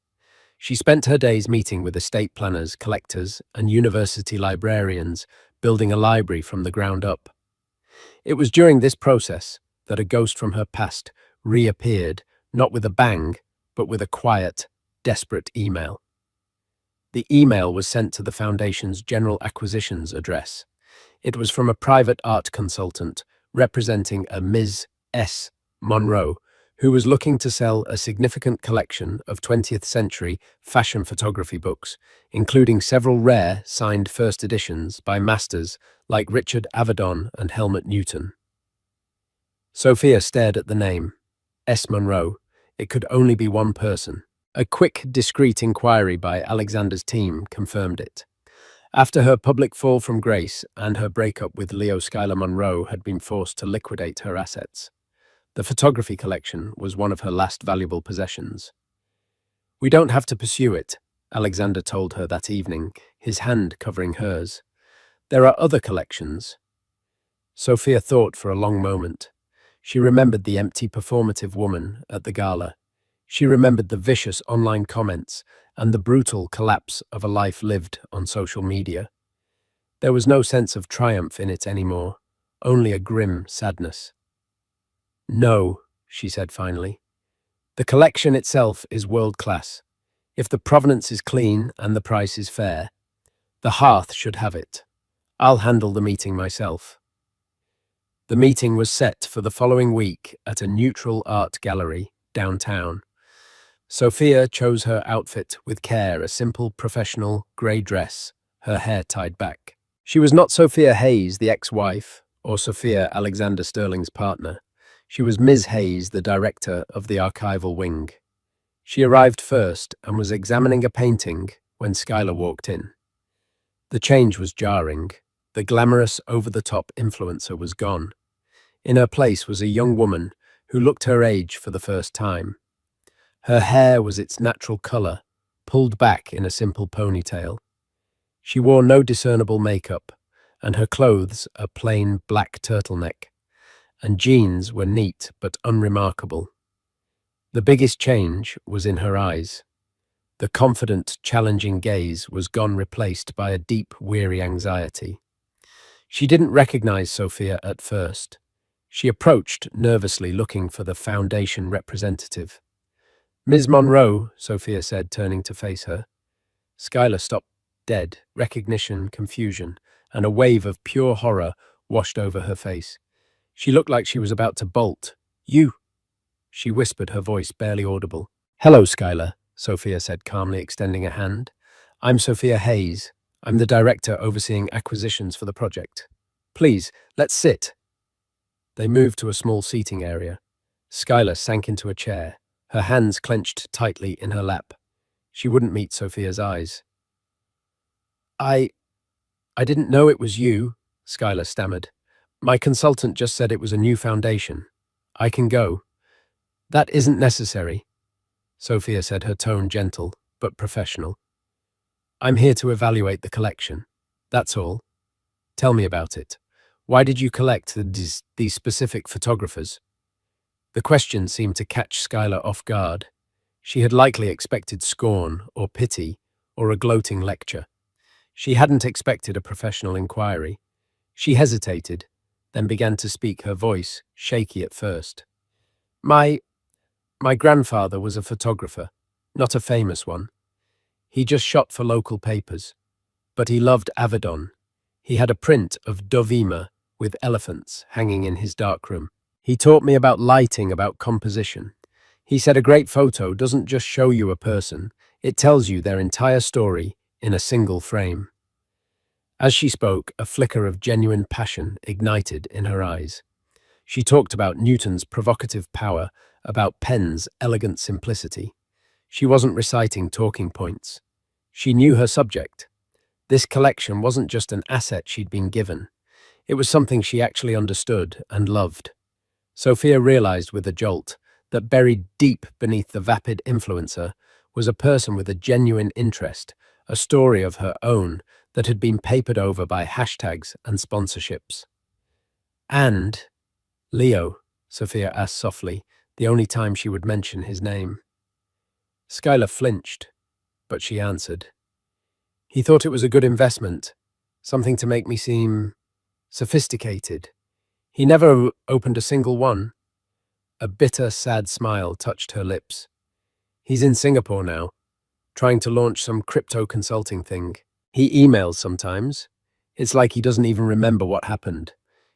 Speaker 1: She spent her days meeting with estate planners, collectors, and university librarians, building a library from the ground up. It was during this process that a ghost from her past reappeared, not with a bang, but with a quiet, desperate email. The email was sent to the Foundation's General Acquisitions address. It was from a private art consultant representing a Ms. S. Monroe, who was looking to sell a significant collection of 20th century fashion photography books, including several rare, signed first editions by masters like Richard Avedon and Helmut Newton. Sophia stared at the name. S. Monroe. It could only be one person. A quick, discreet inquiry by Alexander's team confirmed it. After her public fall from grace and her breakup with Leo Schuyler Monroe had been forced to liquidate her assets, the photography collection was one of her last valuable possessions. We don't have to pursue it, Alexander told her that evening, his hand covering hers. There are other collections. Sophia thought for a long moment. She remembered the empty performative woman at the gala. She remembered the vicious online comments and the brutal collapse of a life lived on social media. There was no sense of triumph in it anymore, only a grim sadness. No, she said finally. The collection itself is world-class. If the provenance is clean and the price is fair, the Hearth should have it. I'll handle the meeting myself. The meeting was set for the following week at a neutral art gallery downtown. Sophia chose her outfit with care, a simple, professional, grey dress, her hair tied back. She was not Sophia Hayes, the ex-wife, or Sophia Alexander Sterling's partner. She was Ms. Hayes, the director of the archival wing. She arrived first and was examining a painting when Schuyler walked in. The change was jarring. The glamorous, over-the-top influencer was gone. In her place was a young woman who looked her age for the first time. Her hair was its natural colour, pulled back in a simple ponytail. She wore no discernible makeup, and her clothes a plain black turtleneck, and jeans were neat but unremarkable. The biggest change was in her eyes. The confident, challenging gaze was gone, replaced by a deep, weary anxiety. She didn't recognize Sophia at first. She approached nervously, looking for the Foundation representative. Ms. Monroe, Sophia said, turning to face her. Schuyler stopped dead, recognition, confusion, and a wave of pure horror washed over her face. She looked like she was about to bolt. You, she whispered, her voice barely audible. Hello, Schuyler, Sophia said calmly, extending a hand. I'm Sophia Hayes. I'm the director overseeing acquisitions for the project. Please, let's sit. They moved to a small seating area. Schuyler sank into a chair, her hands clenched tightly in her lap. She wouldn't meet Sophia's eyes. I didn't know it was you, Schuyler stammered. My consultant just said it was a new foundation. I can go. That isn't necessary, Sophia said, her tone gentle. but professional. I'm here to evaluate the collection. That's all. Tell me about it. Why did you collect these specific photographers? The question seemed to catch Schuyler off guard. She had likely expected scorn or pity or a gloating lecture. She hadn't expected a professional inquiry. She hesitated, then began to speak, her voice shaky at first. My grandfather was a photographer, not a famous one. He just shot for local papers. But he loved Avedon. He had a print of Dovima with elephants hanging in his darkroom. He taught me about lighting, about composition. He said a great photo doesn't just show you a person, it tells you their entire story in a single frame. As she spoke, a flicker of genuine passion ignited in her eyes. She talked about Newton's provocative power, about Penn's elegant simplicity. She wasn't reciting talking points. She knew her subject. This collection wasn't just an asset she'd been given. It was something she actually understood and loved. Sophia realized with a jolt that buried deep beneath the vapid influencer was a person with a genuine interest, a story of her own that had been papered over by hashtags and sponsorships. And Leo, Sophia asked softly, the only time she would mention his name. Schuyler flinched, but she answered. He thought it was a good investment, something to make me seem sophisticated. He never opened a single one. A bitter, sad smile touched her lips. He's in Singapore now, trying to launch some crypto consulting thing. He emails sometimes. It's like he doesn't even remember what happened.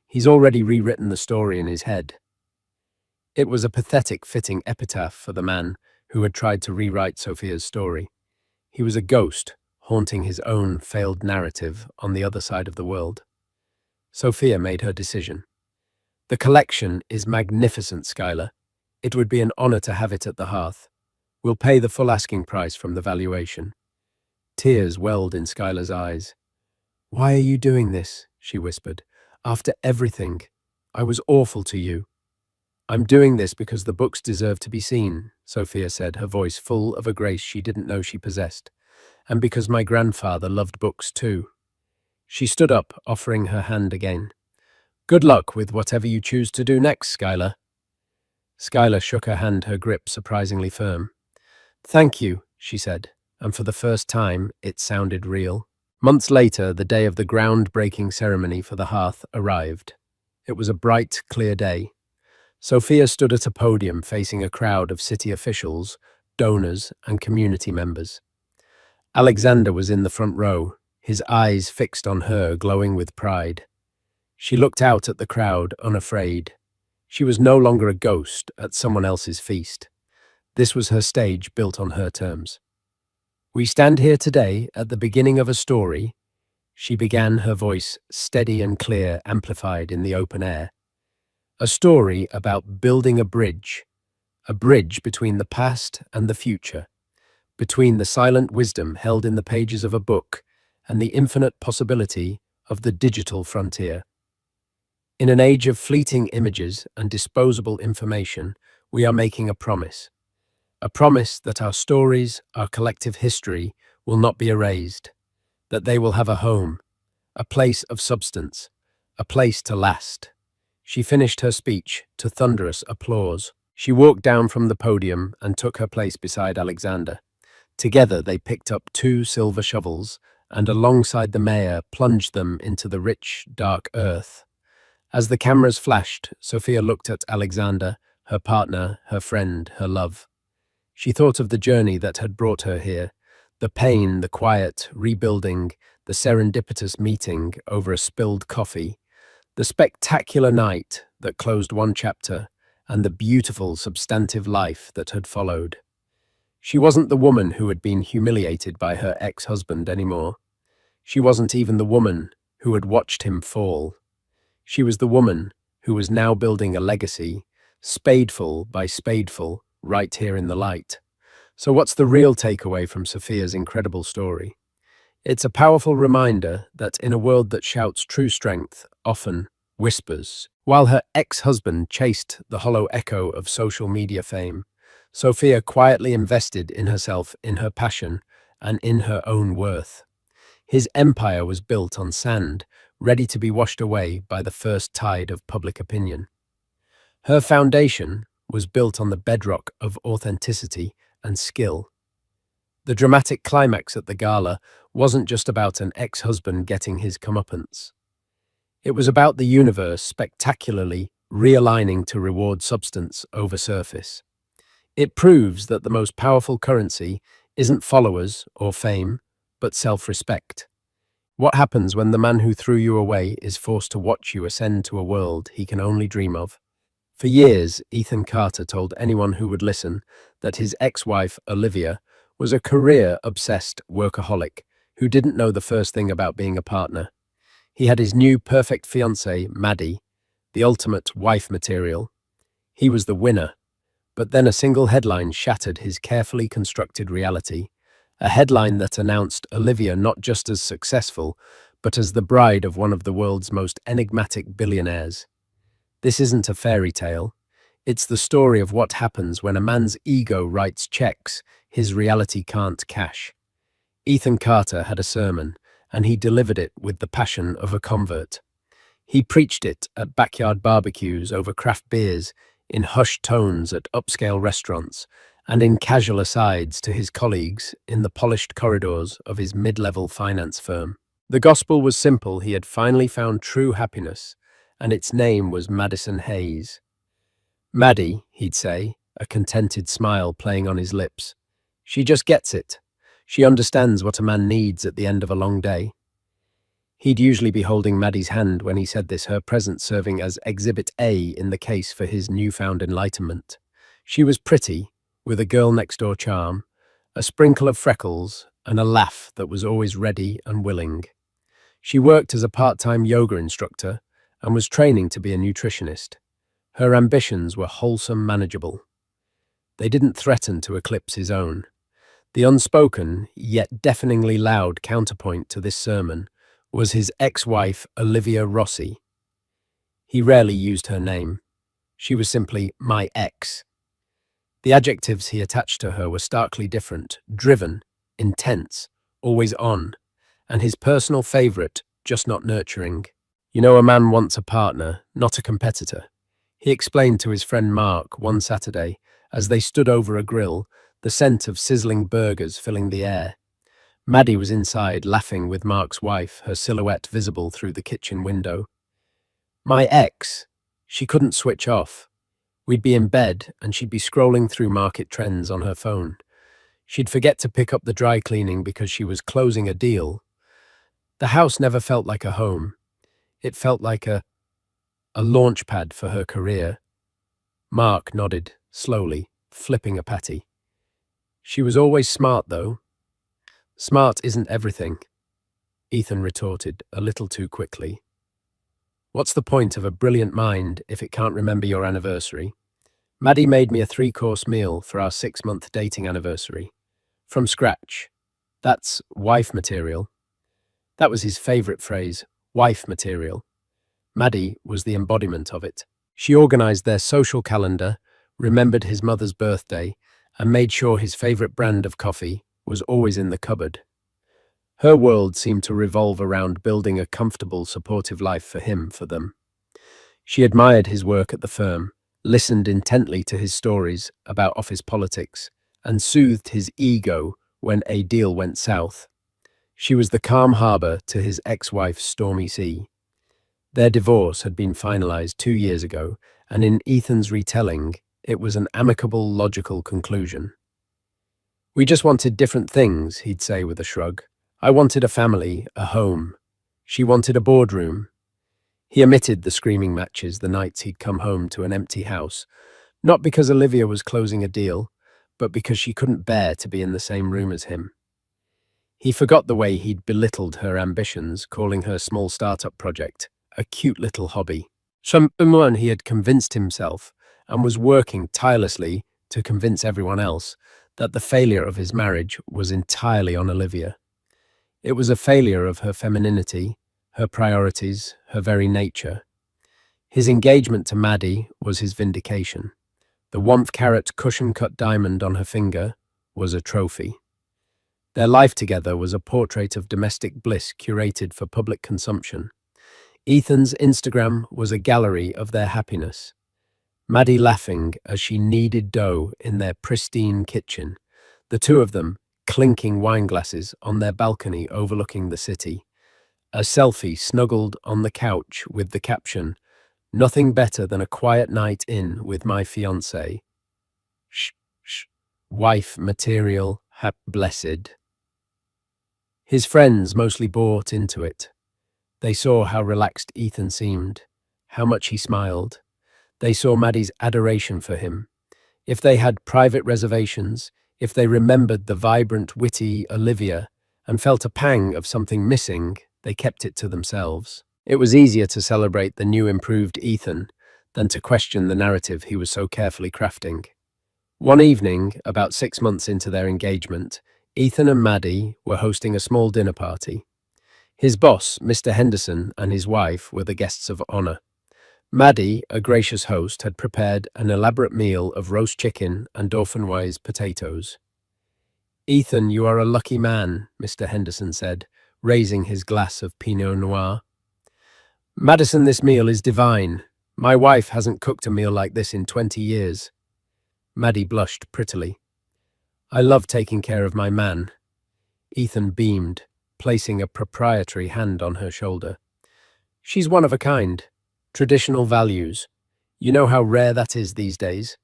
Speaker 1: He's already rewritten the story in his head. It was a pathetic, fitting epitaph for the man who had tried to rewrite Sophia's story. He was a ghost, haunting his own failed narrative on the other side of the world. Sophia made her decision. The collection is magnificent, Schuyler. It would be an honor to have it at the hearth. We'll pay the full asking price from the valuation. Tears welled in Schuyler's eyes. Why are you doing this? She whispered. After everything, I was awful to you. I'm doing this because the books deserve to be seen, Sophia said, her voice full of a grace she didn't know she possessed. And because my grandfather loved books too. She stood up, offering her hand again. Good luck with whatever you choose to do next, Schuyler. Schuyler shook her hand, her grip surprisingly firm. Thank you, she said, and for the first time it sounded real. Months later, the day of the groundbreaking ceremony for the hearth arrived. It was a bright, clear day. Sophia stood at a podium facing a crowd of city officials, donors, and community members. Alexander was in the front row, his eyes fixed on her, glowing with pride. She looked out at the crowd, unafraid. She was no longer a ghost at someone else's feast. This was her stage built on her terms. We stand here today at the beginning of a story, she began, her voice steady and clear, amplified in the open air. A story about building a bridge between the past and the future, between the silent wisdom held in the pages of a book and the infinite possibility of the digital frontier. In an age of fleeting images and disposable information, we are making a promise that our stories, our collective history, will not be erased, that they will have a home, a place of substance, a place to last. She finished her speech to thunderous applause. She walked down from the podium and took her place beside Alexander. Together they picked up 2 silver shovels and alongside the mayor plunged them into the rich, dark earth. As the cameras flashed, Sophia looked at Alexander, her partner, her friend, her love. She thought of the journey that had brought her here, the pain, the quiet, rebuilding, the serendipitous meeting over a spilled coffee, the spectacular night that closed one chapter, and the beautiful, substantive life that had followed. She wasn't the woman who had been humiliated by her ex-husband anymore. She wasn't even the woman who had watched him fall. She was the woman who was now building a legacy, spadeful by spadeful, right here in the light. So what's the real takeaway from Sophia's incredible story? It's a powerful reminder that in a world that shouts true strength, often whispers. While her ex-husband chased the hollow echo of social media fame, Sophia quietly invested in herself, in her passion, and in her own worth. His empire was built on sand, ready to be washed away by the first tide of public opinion. Her foundation was built on the bedrock of authenticity and skill. The dramatic climax at the gala wasn't just about an ex-husband getting his comeuppance. It was about the universe spectacularly realigning to reward substance over surface. It proves that the most powerful currency isn't followers or fame, but self-respect. What happens when the man who threw you away is forced to watch you ascend to a world he can only dream of? For years, Ethan Carter told anyone who would listen that his ex-wife, Olivia, was a career-obsessed workaholic who didn't know the first thing about being a partner. He had his new perfect fiancée, Maddie, the ultimate wife material. He was the winner. But then a single headline shattered his carefully constructed reality, a headline that announced Olivia not just as successful, but as the bride of one of the world's most enigmatic billionaires. This isn't a fairy tale. It's the story of what happens when a man's ego writes checks his reality can't cash. Ethan Carter had a sermon, and he delivered it with the passion of a convert. He preached it at backyard barbecues over craft beers, in hushed tones at upscale restaurants, and in casual asides to his colleagues in the polished corridors of his mid-level finance firm. The gospel was simple. He had finally found true happiness, and its name was Madison Hayes. Maddie, he'd say, a contented smile playing on his lips. She just gets it. She understands what a man needs at the end of a long day. He'd usually be holding Maddie's hand when he said this, her presence serving as Exhibit A in the case for his newfound enlightenment. She was pretty, with a girl-next-door charm, a sprinkle of freckles, and a laugh that was always ready and willing. She worked as a part-time yoga instructor and was training to be a nutritionist. Her ambitions were wholesome, manageable. They didn't threaten to eclipse his own. The unspoken, yet deafeningly loud counterpoint to this sermon was his ex-wife, Olivia Rossi. He rarely used her name. She was simply my ex. The adjectives he attached to her were starkly different: driven, intense, always on, and his personal favorite, just not nurturing. You know, a man wants a partner, not a competitor. He explained to his friend Mark one Saturday as they stood over a grill, the scent of sizzling burgers filling the air. Maddie was inside, laughing with Mark's wife, her silhouette visible through the kitchen window. My ex, she couldn't switch off. We'd be in bed, and she'd be scrolling through market trends on her phone. She'd forget to pick up the dry cleaning because she was closing a deal. The house never felt like a home. It felt like a launch pad for her career. Mark nodded, slowly, flipping a patty. She was always smart, though. Smart isn't everything, Ethan retorted, a little too quickly. What's the point of a brilliant mind if it can't remember your anniversary? Maddie made me a 3-course meal for our 6-month dating anniversary. From scratch. That's wife material. That was his favorite phrase, wife material. Maddie was the embodiment of it. She organized their social calendar, remembered his mother's birthday, and made sure his favorite brand of coffee was always in the cupboard. Her world seemed to revolve around building a comfortable, supportive life for him, for them. She admired his work at the firm, listened intently to his stories about office politics, and soothed his ego when a deal went south. She was the calm harbor to his ex-wife's stormy sea. Their divorce had been finalized 2 years ago, and in Ethan's retelling, it was an amicable, logical conclusion. We just wanted different things, he'd say with a shrug. I wanted a family, a home. She wanted a boardroom. He omitted the screaming matches the nights he'd come home to an empty house, not because Olivia was closing a deal, but because she couldn't bear to be in the same room as him. He forgot the way he'd belittled her ambitions, calling her small startup project a cute little hobby. Someone he had convinced himself, and was working tirelessly to convince everyone else, that the failure of his marriage was entirely on Olivia. It was a failure of her femininity, her priorities, her very nature. His engagement to Maddie was his vindication. The 1-carat cushion-cut diamond on her finger was a trophy. Their life together was a portrait of domestic bliss curated for public consumption. Ethan's Instagram was a gallery of their happiness. Maddie laughing as she kneaded dough in their pristine kitchen, the two of them clinking wine glasses on their balcony overlooking the city. A selfie snuggled on the couch with the caption, "Nothing better than a quiet night in with my fiancée. Shh. Wife material, blessed." His friends mostly bought into it. They saw how relaxed Ethan seemed, how much he smiled. They saw Maddie's adoration for him. If they had private reservations, if they remembered the vibrant, witty Olivia and felt a pang of something missing, they kept it to themselves. It was easier to celebrate the new improved Ethan than to question the narrative he was so carefully crafting. One evening, about 6 months into their engagement, Ethan and Maddie were hosting a small dinner party. His boss, Mr. Henderson, and his wife were the guests of honor. Maddie, a gracious host, had prepared an elaborate meal of roast chicken and Dauphinoise potatoes. "Ethan, you are a lucky man," Mr. Henderson said, raising his glass of Pinot Noir. "Madison, this meal is divine. My wife hasn't cooked a meal like this in 20 years. Maddie blushed prettily. "I love taking care of my man." Ethan beamed, placing a proprietary hand on her shoulder. "She's one of a kind. Traditional values. You know how rare that is these days."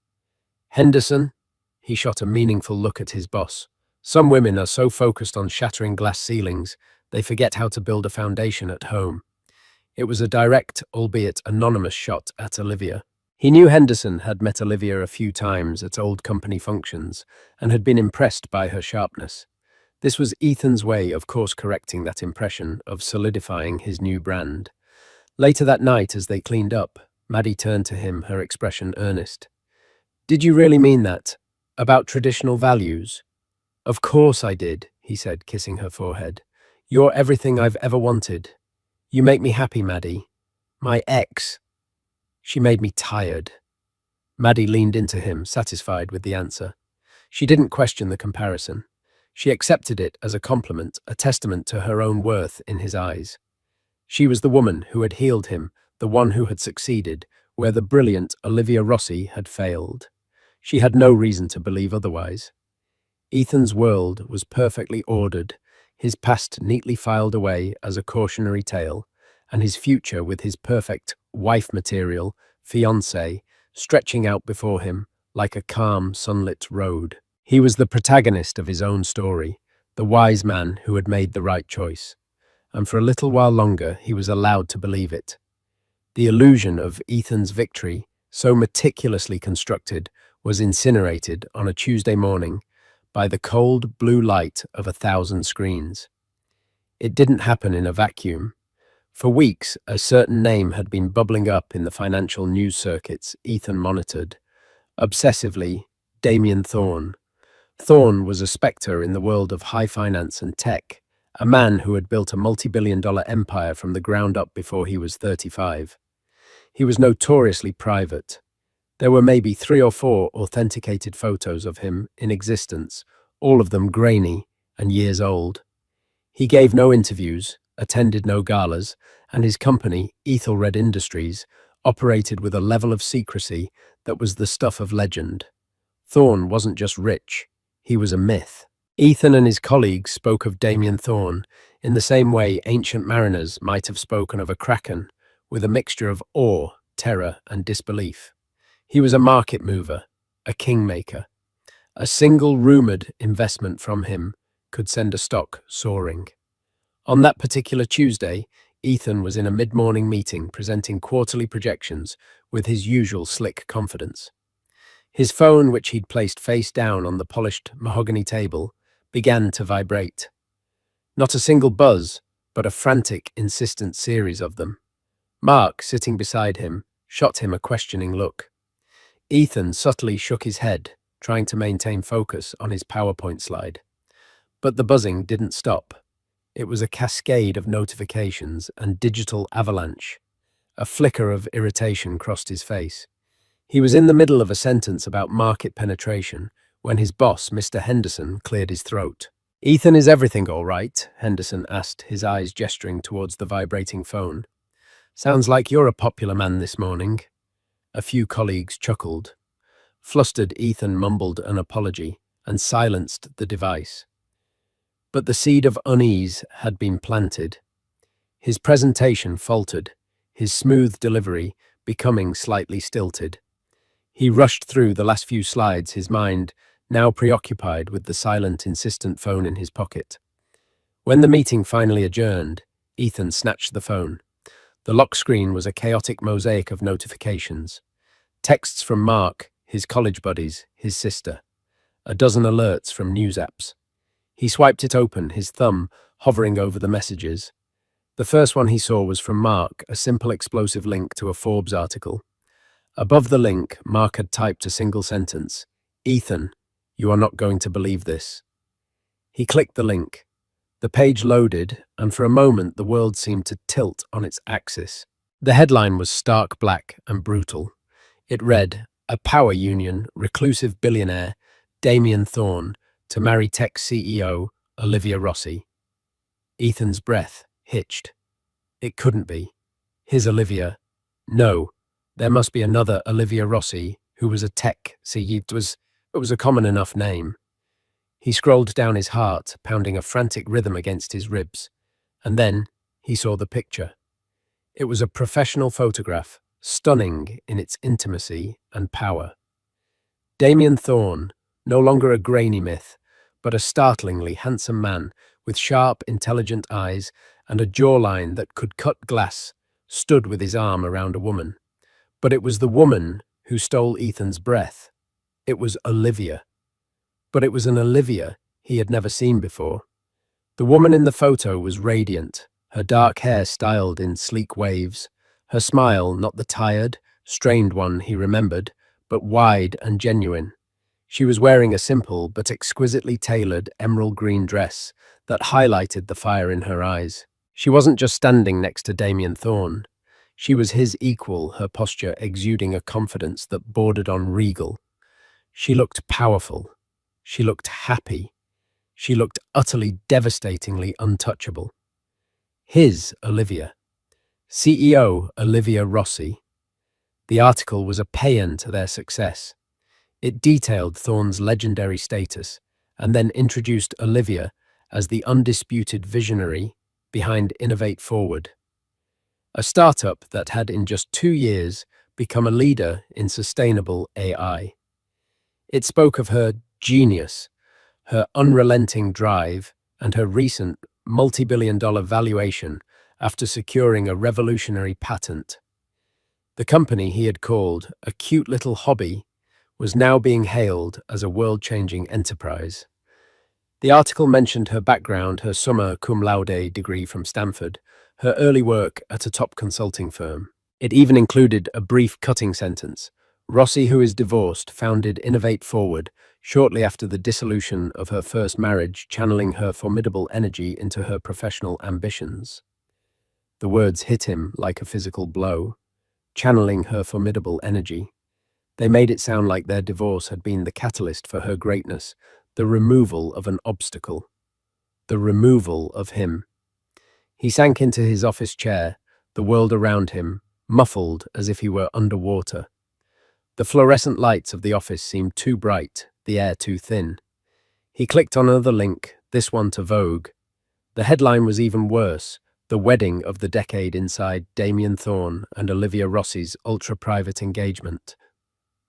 Speaker 1: "Henderson," he shot a meaningful look at his boss. "Some women are so focused on shattering glass ceilings, they forget how to build a foundation at home." It was a direct, albeit anonymous shot at Olivia. He knew Henderson had met Olivia a few times at old company functions and had been impressed by her sharpness. This was Ethan's way of course-correcting that impression, of solidifying his new brand. Later that night, as they cleaned up, Maddie turned to him, her expression earnest. "Did you really mean that? About traditional values?" "Of course I did," he said, kissing her forehead. "You're everything I've ever wanted. You make me happy, Maddie. My ex. She made me tired." Maddie leaned into him, satisfied with the answer. She didn't question the comparison. She accepted it as a compliment, a testament to her own worth in his eyes. She was the woman who had healed him, the one who had succeeded, where the brilliant Olivia Rossi had failed. She had no reason to believe otherwise. Ethan's world was perfectly ordered, his past neatly filed away as a cautionary tale, and his future with his perfect wife material, fiancée, stretching out before him like a calm, sunlit road. He was the protagonist of his own story, the wise man who had made the right choice. And for a little while longer he was allowed to believe it. The illusion of Ethan's victory, so meticulously constructed, was incinerated on a Tuesday morning by the cold blue light of 1,000 screens. It didn't happen in a vacuum. For weeks, a certain name had been bubbling up in the financial news circuits Ethan monitored. Obsessively, Damien Thorne. Thorne was a spectre in the world of high finance and tech, a man who had built a multi-billion-dollar empire from the ground up before he was 35. He was notoriously private. There were maybe 3 or 4 authenticated photos of him in existence, all of them grainy and years old. He gave no interviews, attended no galas, and his company, Ethelred Industries, operated with a level of secrecy that was the stuff of legend. Thorne wasn't just rich, he was a myth. Ethan and his colleagues spoke of Damien Thorne in the same way ancient mariners might have spoken of a kraken, with a mixture of awe, terror, and disbelief. He was a market mover, a kingmaker. A single rumored investment from him could send a stock soaring. On that particular Tuesday, Ethan was in a mid-morning meeting presenting quarterly projections with his usual slick confidence. His phone, which he'd placed face down on the polished mahogany table, began to vibrate. Not a single buzz, but a frantic, insistent series of them. Mark, sitting beside him, shot him a questioning look. Ethan subtly shook his head, trying to maintain focus on his PowerPoint slide. But the buzzing didn't stop. It was a cascade of notifications and digital avalanche. A flicker of irritation crossed his face. He was in the middle of a sentence about market penetration when his boss, Mr. Henderson, cleared his throat. "Ethan, is everything all right?" Henderson asked, his eyes gesturing towards the vibrating phone. "Sounds like you're a popular man this morning." A few colleagues chuckled. Flustered, Ethan mumbled an apology and silenced the device. But the seed of unease had been planted. His presentation faltered, his smooth delivery becoming slightly stilted. He rushed through the last few slides, his mind now preoccupied with the silent, insistent phone in his pocket. When the meeting finally adjourned, Ethan snatched the phone. The lock screen was a chaotic mosaic of notifications. Texts from Mark, his college buddies, his sister. A dozen alerts from news apps. He swiped it open, his thumb hovering over the messages. The first one he saw was from Mark, a simple explosive link to a Forbes article. Above the link, Mark had typed a single sentence. "Ethan, you are not going to believe this." He clicked the link. The page loaded, and for a moment the world seemed to tilt on its axis. The headline was stark black and brutal. It read, "A power union, reclusive billionaire, Damien Thorne, to marry tech CEO, Olivia Rossi." Ethan's breath hitched. It couldn't be. His Olivia. No, there must be another Olivia Rossi, who was a tech CEO. It was a common enough name. He scrolled down his heart, pounding a frantic rhythm against his ribs. And then he saw the picture. It was a professional photograph, stunning in its intimacy and power. Damien Thorne, no longer a grainy myth, but a startlingly handsome man with sharp, intelligent eyes and a jawline that could cut glass, stood with his arm around a woman. But it was the woman who stole Ethan's breath. It was Olivia. But it was an Olivia he had never seen before. The woman in the photo was radiant, her dark hair styled in sleek waves, her smile not the tired, strained one he remembered, but wide and genuine. She was wearing a simple but exquisitely tailored emerald green dress that highlighted the fire in her eyes. She wasn't just standing next to Damien Thorne. She was his equal, her posture exuding a confidence that bordered on regal. She looked powerful. She looked happy. She looked utterly, devastatingly untouchable. His Olivia. CEO Olivia Rossi. The article was a paean to their success. It detailed Thorne's legendary status and then introduced Olivia as the undisputed visionary behind Innovate Forward, a startup that had in just 2 years become a leader in sustainable AI. It spoke of her genius, her unrelenting drive, and her recent multi-billion-dollar valuation after securing a revolutionary patent. The company he had called a cute little hobby was now being hailed as a world-changing enterprise. The article mentioned her background, her summa cum laude degree from Stanford, her early work at a top consulting firm. It even included a brief cutting sentence. Rossi, who is divorced, founded Innovate Forward shortly after the dissolution of her first marriage, channeling her formidable energy into her professional ambitions. The words hit him like a physical blow. Channeling her formidable energy. They made it sound like their divorce had been the catalyst for her greatness, the removal of an obstacle, the removal of him. He sank into his office chair, the world around him, muffled as if he were underwater. The fluorescent lights of the office seemed too bright, the air too thin. He clicked on another link, this one to Vogue. The headline was even worse, the wedding of the decade inside Damien Thorne and Olivia Rossi's ultra-private engagement.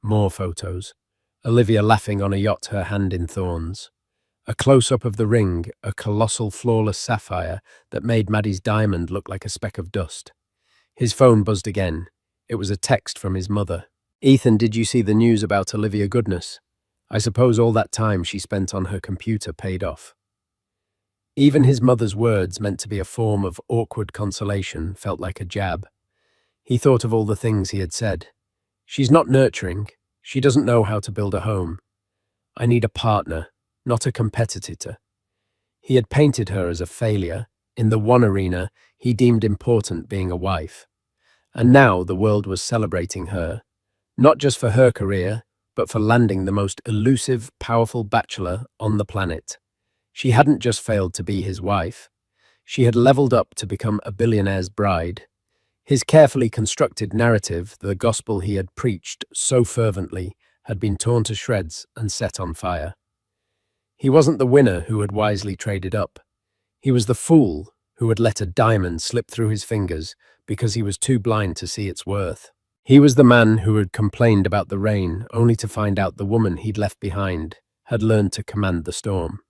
Speaker 1: More photos. Olivia laughing on a yacht, her hand in Thorne's. A close-up of the ring, a colossal flawless sapphire that made Maddie's diamond look like a speck of dust. His phone buzzed again. It was a text from his mother. "Ethan, did you see the news about Olivia Goodness? I suppose all that time she spent on her computer paid off." Even his mother's words, meant to be a form of awkward consolation, felt like a jab. He thought of all the things he had said. "She's not nurturing. She doesn't know how to build a home. I need a partner, not a competitor." He had painted her as a failure in the one arena he deemed important, being a wife. And now the world was celebrating her, Not just for her career, but for landing the most elusive, powerful bachelor on the planet. She hadn't just failed to be his wife. She had leveled up to become a billionaire's bride. His carefully constructed narrative, the gospel he had preached so fervently, had been torn to shreds and set on fire. He wasn't the winner who had wisely traded up. He was the fool who had let a diamond slip through his fingers because he was too blind to see its worth. He was the man who had complained about the rain only to find out the woman he'd left behind had learned to command the storm.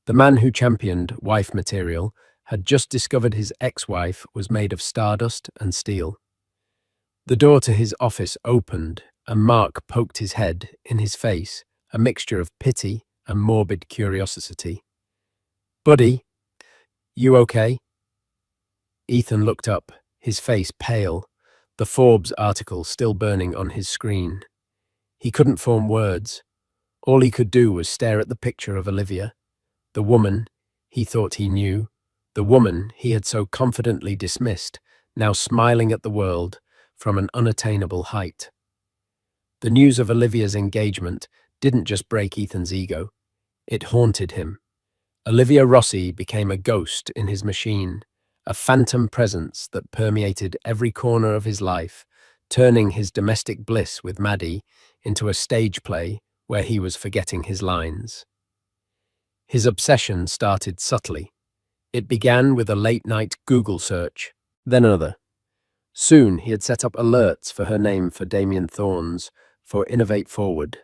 Speaker 1: The man who championed wife material had just discovered his ex-wife was made of stardust and steel. The door to his office opened, and Mark poked his head in his face, a mixture of pity and morbid curiosity. "Buddy, you okay?" Ethan looked up, his face pale, the Forbes article still burning on his screen. He couldn't form words. All he could do was stare at the picture of Olivia, the woman he thought he knew, the woman he had so confidently dismissed, now smiling at the world from an unattainable height. The news of Olivia's engagement didn't just break Ethan's ego, it haunted him. Olivia Rossi became a ghost in his machine, a phantom presence that permeated every corner of his life, turning his domestic bliss with Maddie into a stage play where he was forgetting his lines. His obsession started subtly. It began with a late-night Google search, then another. Soon he had set up alerts for her name for Damien Thorns, for Innovate Forward.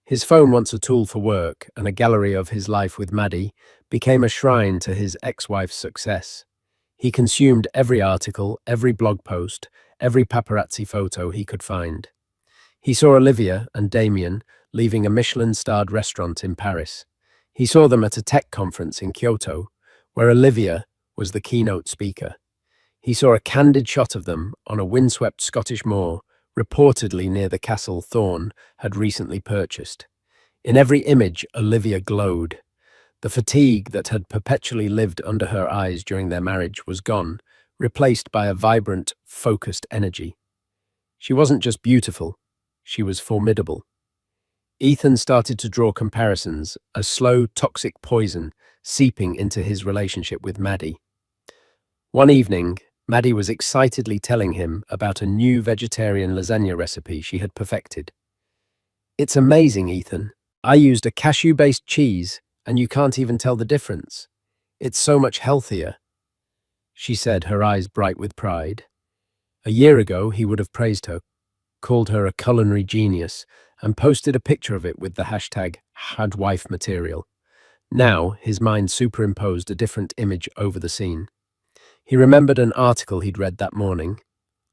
Speaker 1: His phone, once a tool for work and a gallery of his life with Maddie, became a shrine to his ex-wife's success. He consumed every article, every blog post, every paparazzi photo he could find. He saw Olivia and Damien leaving a Michelin-starred restaurant in Paris. He saw them at a tech conference in Kyoto, where Olivia was the keynote speaker. He saw a candid shot of them on a windswept Scottish moor, reportedly near the castle Thorn had recently purchased. In every image, Olivia glowed. The fatigue that had perpetually lived under her eyes during their marriage was gone, replaced by a vibrant, focused energy. She wasn't just beautiful, she was formidable. Ethan started to draw comparisons, a slow, toxic poison seeping into his relationship with Maddie. One evening, Maddie was excitedly telling him about a new vegetarian lasagna recipe she had perfected. "It's amazing, Ethan. I used a cashew-based cheese, and you can't even tell the difference. It's so much healthier," she said, her eyes bright with pride. A year ago, he would have praised her, called her a culinary genius, and posted a picture of it with the hashtag #HadWifeMaterial. Now, his mind superimposed a different image over the scene. He remembered an article he'd read that morning.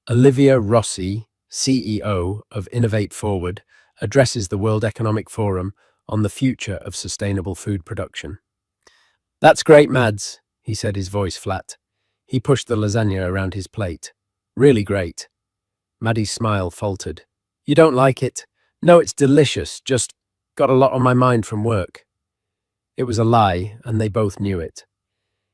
Speaker 1: Olivia Rossi, CEO of Innovate Forward, addresses the World Economic Forum on the future of sustainable food production. "That's great, Mads," he said, his voice flat. He pushed the lasagna around his plate. "Really great." Maddie's smile faltered. "You don't like it?" "No, it's delicious, just got a lot on my mind from work." It was a lie, and they both knew it.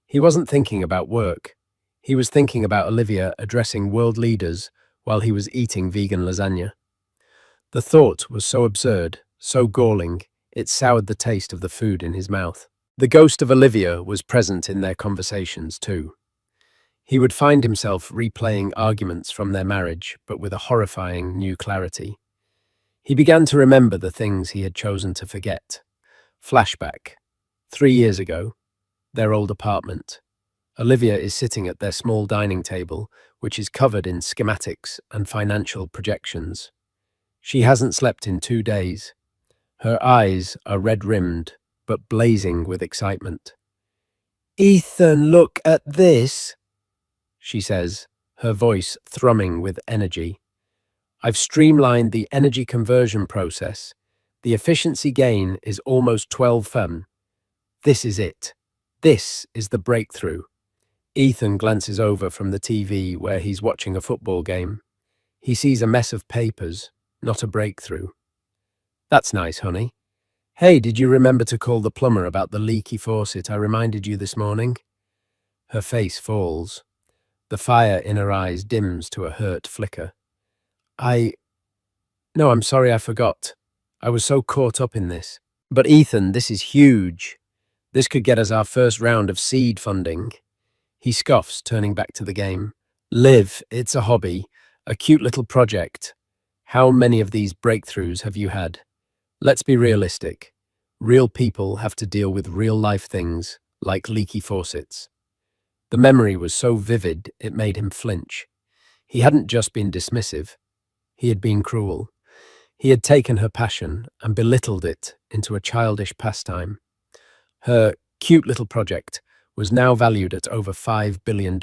Speaker 1: He wasn't thinking about work. He was thinking about Olivia addressing world leaders while he was eating vegan lasagna. The thought was so absurd, so galling, it soured the taste of the food in his mouth. The ghost of Olivia was present in their conversations too. He would find himself replaying arguments from their marriage, but with a horrifying new clarity. He began to remember the things he had chosen to forget. Flashback. 3 years ago, their old apartment. Olivia is sitting at their small dining table, which is covered in schematics and financial projections. She hasn't slept in 2 days. Her eyes are red-rimmed, but blazing with excitement. "Ethan, look at this," she says, her voice thrumming with energy. "I've streamlined the energy conversion process. The efficiency gain is almost 12 This is it. This is the breakthrough." Ethan glances over from the TV where he's watching a football game. He sees a mess of papers, not a breakthrough. "That's nice, honey. Hey, did you remember to call the plumber about the leaky faucet I reminded you this morning?" Her face falls. The fire in her eyes dims to a hurt flicker. I No, I'm sorry, I forgot. I was so caught up in this. But Ethan, this is huge. This could get us our first round of seed funding. He scoffs, turning back to the game. Liv, it's a hobby, a cute little project. How many of these breakthroughs have you had? Let's be realistic. Real people have to deal with real-life things, like leaky faucets. The memory was so vivid, it made him flinch. He hadn't just been dismissive, he had been cruel. He had taken her passion and belittled it into a childish pastime. Her cute little project was now valued at over $5 billion.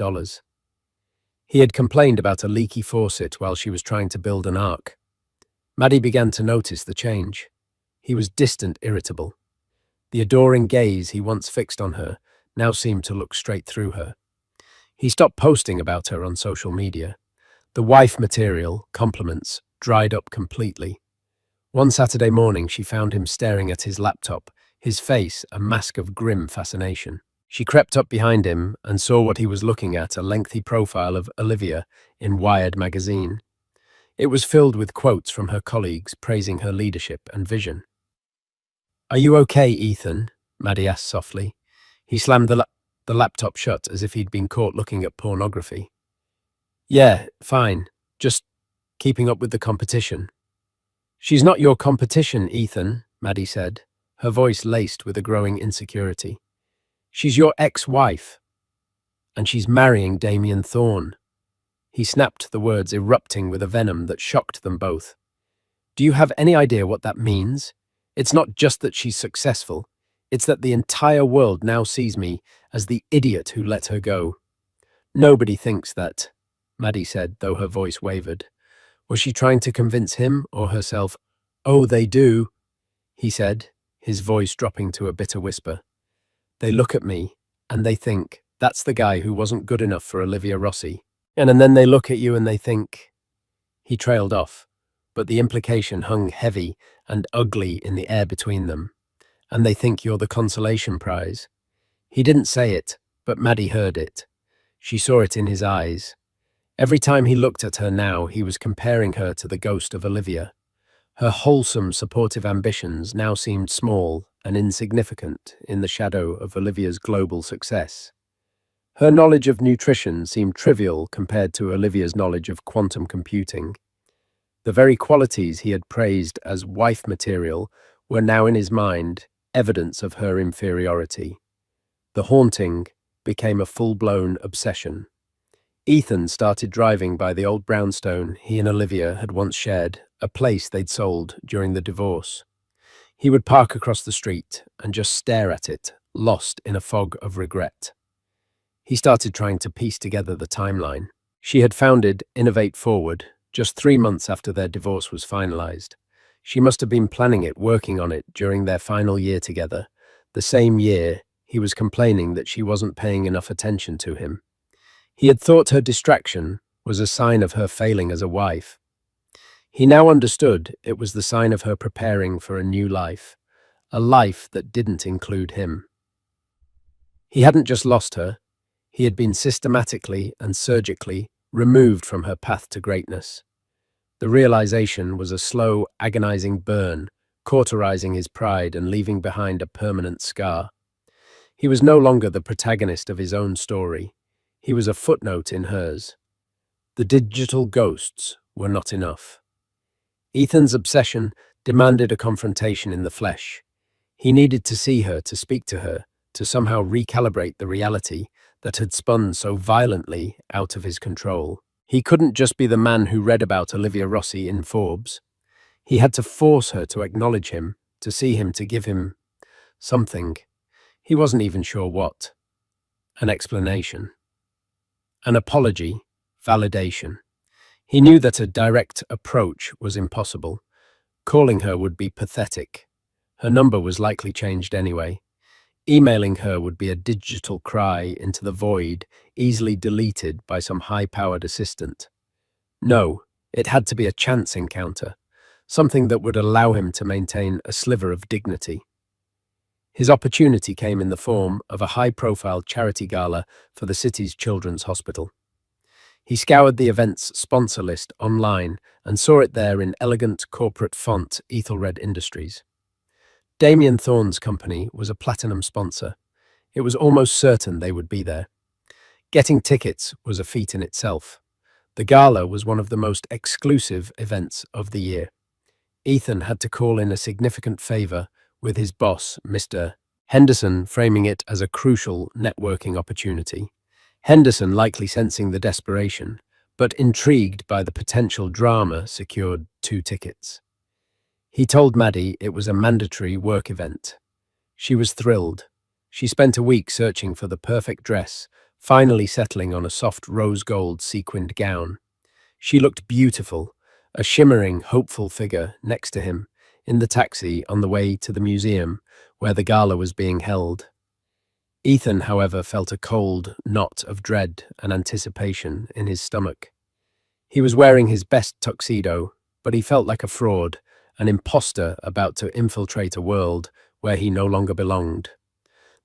Speaker 1: He had complained about a leaky faucet while she was trying to build an ark. Maddie began to notice the change. He was distant, irritable. The adoring gaze he once fixed on her now seemed to look straight through her. He stopped posting about her on social media. The wife material, compliments, dried up completely. One Saturday morning, she found him staring at his laptop, his face a mask of grim fascination. She crept up behind him and saw what he was looking at, a lengthy profile of Olivia in Wired magazine. It was filled with quotes from her colleagues praising her leadership and vision. "Are you okay, Ethan?" Maddie asked softly. He slammed the laptop shut as if he'd been caught looking at pornography. "Yeah, fine. Just keeping up with the competition." "She's not your competition, Ethan," Maddie said, her voice laced with a growing insecurity. "She's your ex-wife, and she's marrying Damien Thorne." He snapped the words, erupting with a venom that shocked them both. "Do you have any idea what that means? It's not just that she's successful, it's that the entire world now sees me as the idiot who let her go." "Nobody thinks that," Maddie said, though her voice wavered. Was she trying to convince him or herself? "Oh, they do," he said, his voice dropping to a bitter whisper. "They look at me, and they think, that's the guy who wasn't good enough for Olivia Rossi. And then they look at you and they think—" He trailed off, but the implication hung heavy and ugly in the air between them. "And they think you're the consolation prize." He didn't say it, but Maddie heard it. She saw it in his eyes. Every time he looked at her now, he was comparing her to the ghost of Olivia. Her wholesome, supportive ambitions now seemed small and insignificant in the shadow of Olivia's global success. Her knowledge of nutrition seemed trivial compared to Olivia's knowledge of quantum computing. The very qualities he had praised as wife material were now in his mind evidence of her inferiority. The haunting became a full-blown obsession. Ethan started driving by the old brownstone he and Olivia had once shared, a place they'd sold during the divorce. He would park across the street and just stare at it, lost in a fog of regret. He started trying to piece together the timeline. She had founded Innovate Forward just 3 months after their divorce was finalized. She must have been planning it, working on it during their final year together, the same year he was complaining that she wasn't paying enough attention to him. He had thought her distraction was a sign of her failing as a wife. He now understood it was the sign of her preparing for a new life, a life that didn't include him. He hadn't just lost her, he had been systematically and surgically removed from her path to greatness. The realization was a slow, agonizing burn, cauterizing his pride and leaving behind a permanent scar. He was no longer the protagonist of his own story. He was a footnote in hers. The digital ghosts were not enough. Ethan's obsession demanded a confrontation in the flesh. He needed to see her, to speak to her, to somehow recalibrate the reality that had spun so violently out of his control. He couldn't just be the man who read about Olivia Rossi in Forbes. He had to force her to acknowledge him, to see him, to give him something. He wasn't even sure what. An explanation. An apology. Validation. He knew that a direct approach was impossible. Calling her would be pathetic. Her number was likely changed anyway. Emailing her would be a digital cry into the void, easily deleted by some high-powered assistant. No, it had to be a chance encounter, something that would allow him to maintain a sliver of dignity. His opportunity came in the form of a high-profile charity gala for the city's children's hospital. He scoured the event's sponsor list online and saw it there in elegant corporate font Ethelred Industries. Damien Thorne's company was a platinum sponsor. It was almost certain they would be there. Getting tickets was a feat in itself. The gala was one of the most exclusive events of the year. Ethan had to call in a significant favor with his boss, Mr. Henderson, framing it as a crucial networking opportunity. Henderson, likely sensing the desperation, but intrigued by the potential drama, secured 2 tickets. He told Maddie it was a mandatory work event. She was thrilled. She spent a week searching for the perfect dress, finally settling on a soft rose gold sequined gown. She looked beautiful, a shimmering, hopeful figure next to him, in the taxi on the way to the museum where the gala was being held. Ethan, however, felt a cold knot of dread and anticipation in his stomach. He was wearing his best tuxedo, but he felt like a fraud, an imposter about to infiltrate a world where he no longer belonged.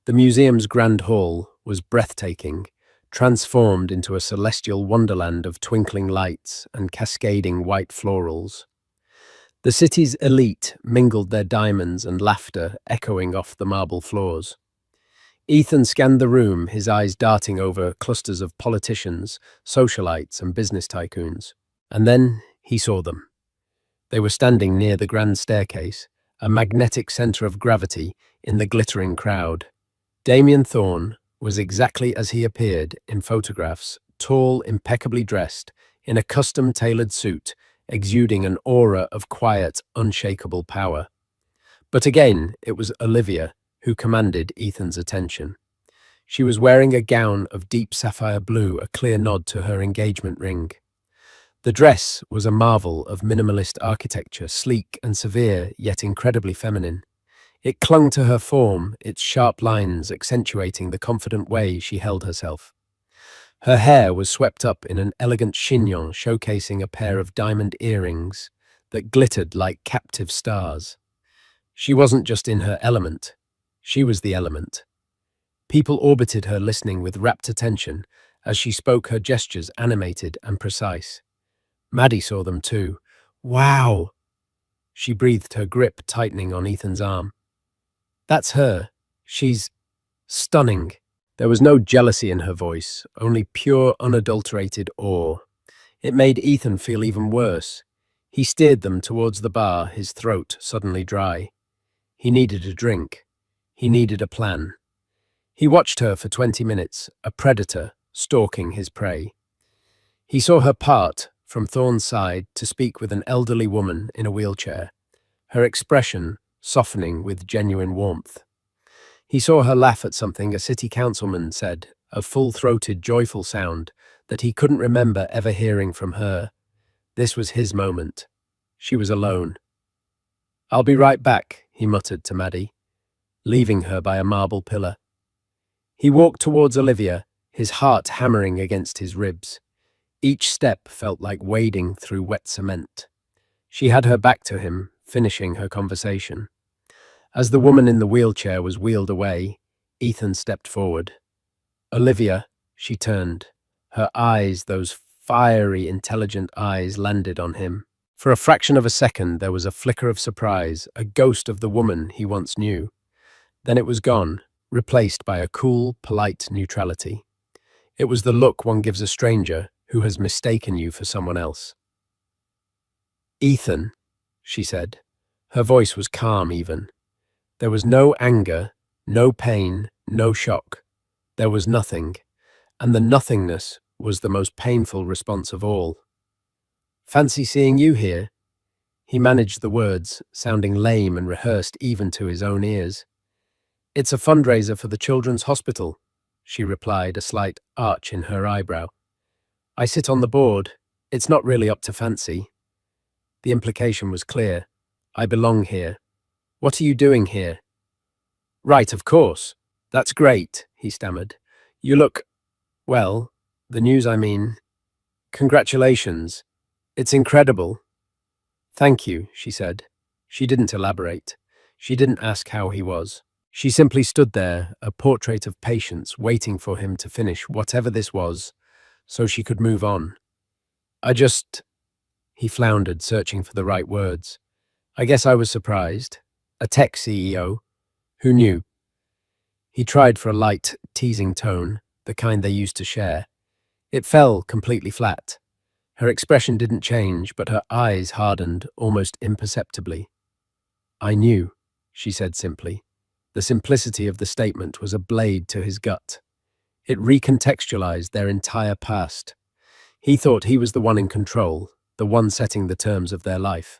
Speaker 1: The museum's grand hall was breathtaking, transformed into a celestial wonderland of twinkling lights and cascading white florals. The city's elite mingled their diamonds and laughter echoing off the marble floors. Ethan scanned the room, his eyes darting over clusters of politicians, socialites, and business tycoons. And then he saw them. They were standing near the grand staircase, a magnetic center of gravity in the glittering crowd. Damien Thorne was exactly as he appeared in photographs, tall, impeccably dressed, in a custom-tailored suit, exuding an aura of quiet, unshakable power. But again, it was Olivia who commanded Ethan's attention. She was wearing a gown of deep sapphire blue, a clear nod to her engagement ring. The dress was a marvel of minimalist architecture, sleek and severe, yet incredibly feminine. It clung to her form, its sharp lines accentuating the confident way she held herself. Her hair was swept up in an elegant chignon, showcasing a pair of diamond earrings that glittered like captive stars. She wasn't just in her element, she was the element. People orbited her, listening with rapt attention as she spoke, her gestures animated and precise. Maddie saw them too. Wow! She breathed, her grip tightening on Ethan's arm. That's her. She's stunning. There was no jealousy in her voice, only pure, unadulterated awe. It made Ethan feel even worse. He steered them towards the bar, his throat suddenly dry. He needed a drink. He needed a plan. He watched her for 20 minutes, a predator stalking his prey. He saw her part from Thorne's side to speak with an elderly woman in a wheelchair, her expression softening with genuine warmth. He saw her laugh at something a city councilman said, a full-throated, joyful sound that he couldn't remember ever hearing from her. This was his moment. She was alone. "I'll be right back," he muttered to Maddie, leaving her by a marble pillar. He walked towards Olivia, his heart hammering against his ribs. Each step felt like wading through wet cement. She had her back to him, finishing her conversation. As the woman in the wheelchair was wheeled away, Ethan stepped forward. "Olivia," she turned. Her eyes, those fiery, intelligent eyes, landed on him. For a fraction of a second, there was a flicker of surprise, a ghost of the woman he once knew. Then it was gone, replaced by a cool, polite neutrality. It was the look one gives a stranger who has mistaken you for someone else. "Ethan," she said. Her voice was calm even. There was no anger, no pain, no shock. There was nothing, and the nothingness was the most painful response of all. "Fancy seeing you here." He managed the words, sounding lame and rehearsed even to his own ears. "It's a fundraiser for the Children's Hospital," she replied, a slight arch in her eyebrow. "I sit on the board. It's not really up to Fancy." The implication was clear. "I belong here. What are you doing here?" "Right, of course. That's great," he stammered. "You look, well, the news, I mean. Congratulations. It's incredible." "Thank you," she said. She didn't elaborate. She didn't ask how he was. She simply stood there, a portrait of patience, waiting for him to finish whatever this was, so she could move on. I just, he floundered, searching for the right words. I guess I was surprised. A tech CEO. Who knew? He tried for a light, teasing tone, the kind they used to share. It fell completely flat. Her expression didn't change, but her eyes hardened almost imperceptibly. I knew, she said simply. The simplicity of the statement was a blade to his gut. It recontextualized their entire past. He thought he was the one in control, the one setting the terms of their life.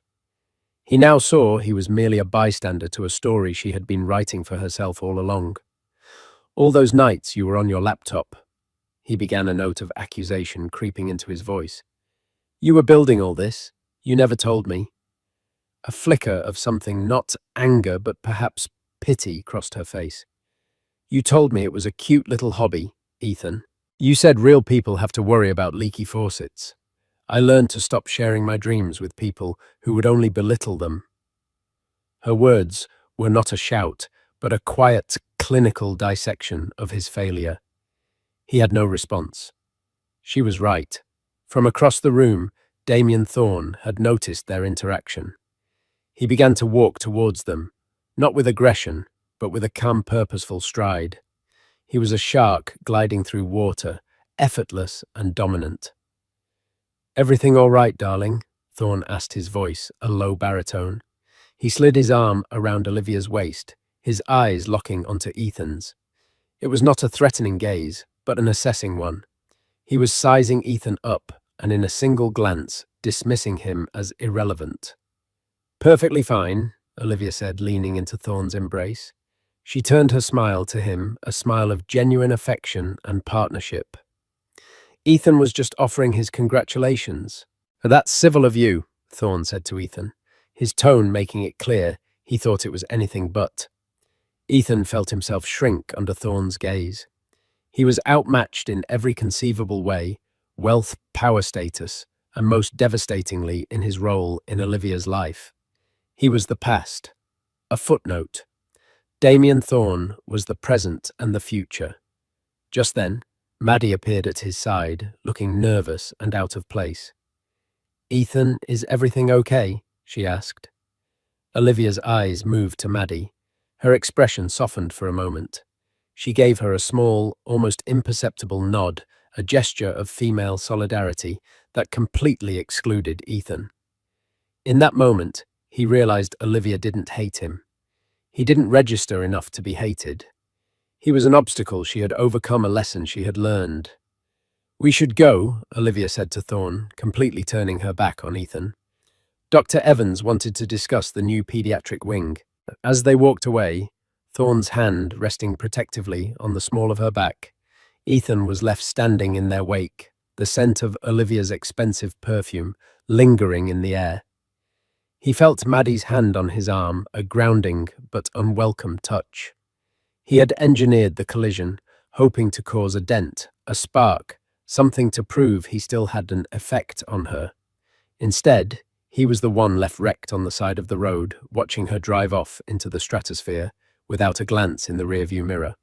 Speaker 1: He now saw he was merely a bystander to a story she had been writing for herself all along. All those nights you were on your laptop. He began, a note of accusation creeping into his voice. You were building all this. You never told me. A flicker of something, not anger, but perhaps pity, crossed her face. You told me it was a cute little hobby, Ethan. You said real people have to worry about leaky faucets. I learned to stop sharing my dreams with people who would only belittle them. Her words were not a shout, but a quiet, clinical dissection of his failure. He had no response. She was right. From across the room, Damien Thorne had noticed their interaction. He began to walk towards them, not with aggression, but with a calm, purposeful stride. He was a shark gliding through water, effortless and dominant. Everything all right, darling? Thorne asked, his voice a low baritone. He slid his arm around Olivia's waist, his eyes locking onto Ethan's. It was not a threatening gaze, but an assessing one. He was sizing Ethan up, and in a single glance, dismissing him as irrelevant. Perfectly fine, Olivia said, leaning into Thorne's embrace. She turned her smile to him, a smile of genuine affection and partnership. Ethan was just offering his congratulations. That's civil of you, Thorne said to Ethan, his tone making it clear he thought it was anything but. Ethan felt himself shrink under Thorne's gaze. He was outmatched in every conceivable way, wealth, power, status, and most devastatingly in his role in Olivia's life. He was the past, a footnote. Damien Thorne was the present and the future. Just then, Maddie appeared at his side, looking nervous and out of place. Ethan, is everything okay? She asked. Olivia's eyes moved to Maddie. Her expression softened for a moment. She gave her a small, almost imperceptible nod, a gesture of female solidarity that completely excluded Ethan. In that moment, he realized Olivia didn't hate him. He didn't register enough to be hated. He was an obstacle she had overcome, a lesson she had learned. We should go, Olivia said to Thorne, completely turning her back on Ethan. Dr. Evans wanted to discuss the new pediatric wing. As they walked away, Thorne's hand resting protectively on the small of her back, Ethan was left standing in their wake, the scent of Olivia's expensive perfume lingering in the air. He felt Maddie's hand on his arm, a grounding but unwelcome touch. He had engineered the collision, hoping to cause a dent, a spark, something to prove he still had an effect on her. Instead, he was the one left wrecked on the side of the road, watching her drive off into the stratosphere without a glance in the rearview mirror.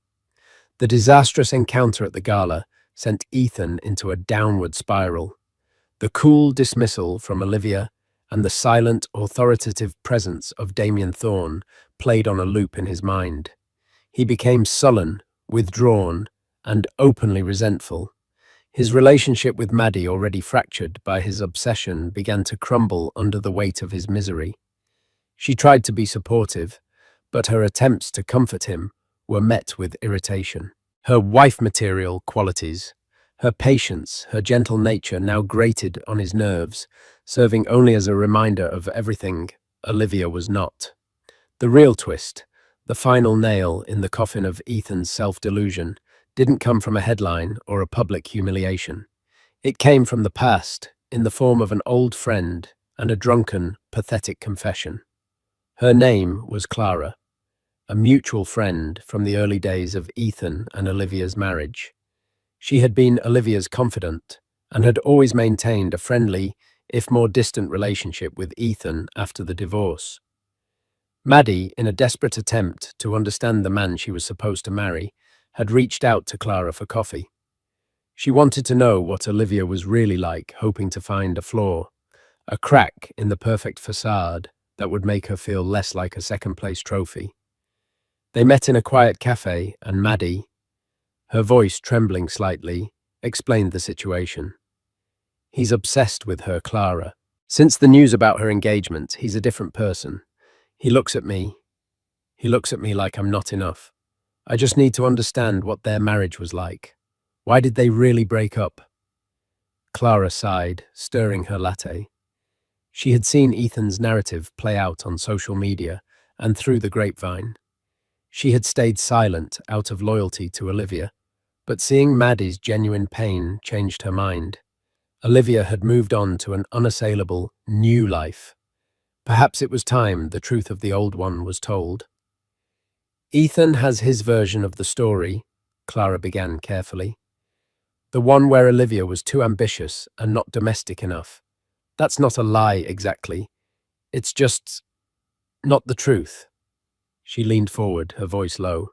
Speaker 1: The disastrous encounter at the gala sent Ethan into a downward spiral. The cool dismissal from Olivia and the silent, authoritative presence of Damien Thorne played on a loop in his mind. He became sullen, withdrawn, and openly resentful. His relationship with Maddie, already fractured by his obsession, began to crumble under the weight of his misery. She tried to be supportive, but her attempts to comfort him were met with irritation. Her wife-material qualities, her patience, her gentle nature now grated on his nerves, serving only as a reminder of everything Olivia was not. The real twist, the final nail in the coffin of Ethan's self-delusion, didn't come from a headline or a public humiliation. It came from the past, in the form of an old friend and a drunken, pathetic confession. Her name was Clara, a mutual friend from the early days of Ethan and Olivia's marriage. She had been Olivia's confidant and had always maintained a friendly, if more distant relationship with Ethan after the divorce. Maddie, in a desperate attempt to understand the man she was supposed to marry, had reached out to Clara for coffee. She wanted to know what Olivia was really like, hoping to find a flaw, a crack in the perfect facade that would make her feel less like a second-place trophy. They met in a quiet cafe, and Maddie, her voice trembling slightly, explained the situation. He's obsessed with her, Clara. Since the news about her engagement, he's a different person. He looks at me. He looks at me like I'm not enough. I just need to understand what their marriage was like. Why did they really break up? Clara sighed, stirring her latte. She had seen Ethan's narrative play out on social media and through the grapevine. She had stayed silent out of loyalty to Olivia, but seeing Maddie's genuine pain changed her mind. Olivia had moved on to an unassailable, new life. Perhaps it was time the truth of the old one was told. Ethan has his version of the story, Clara began carefully. The one where Olivia was too ambitious and not domestic enough. That's not a lie exactly. It's just not the truth. She leaned forward, her voice low.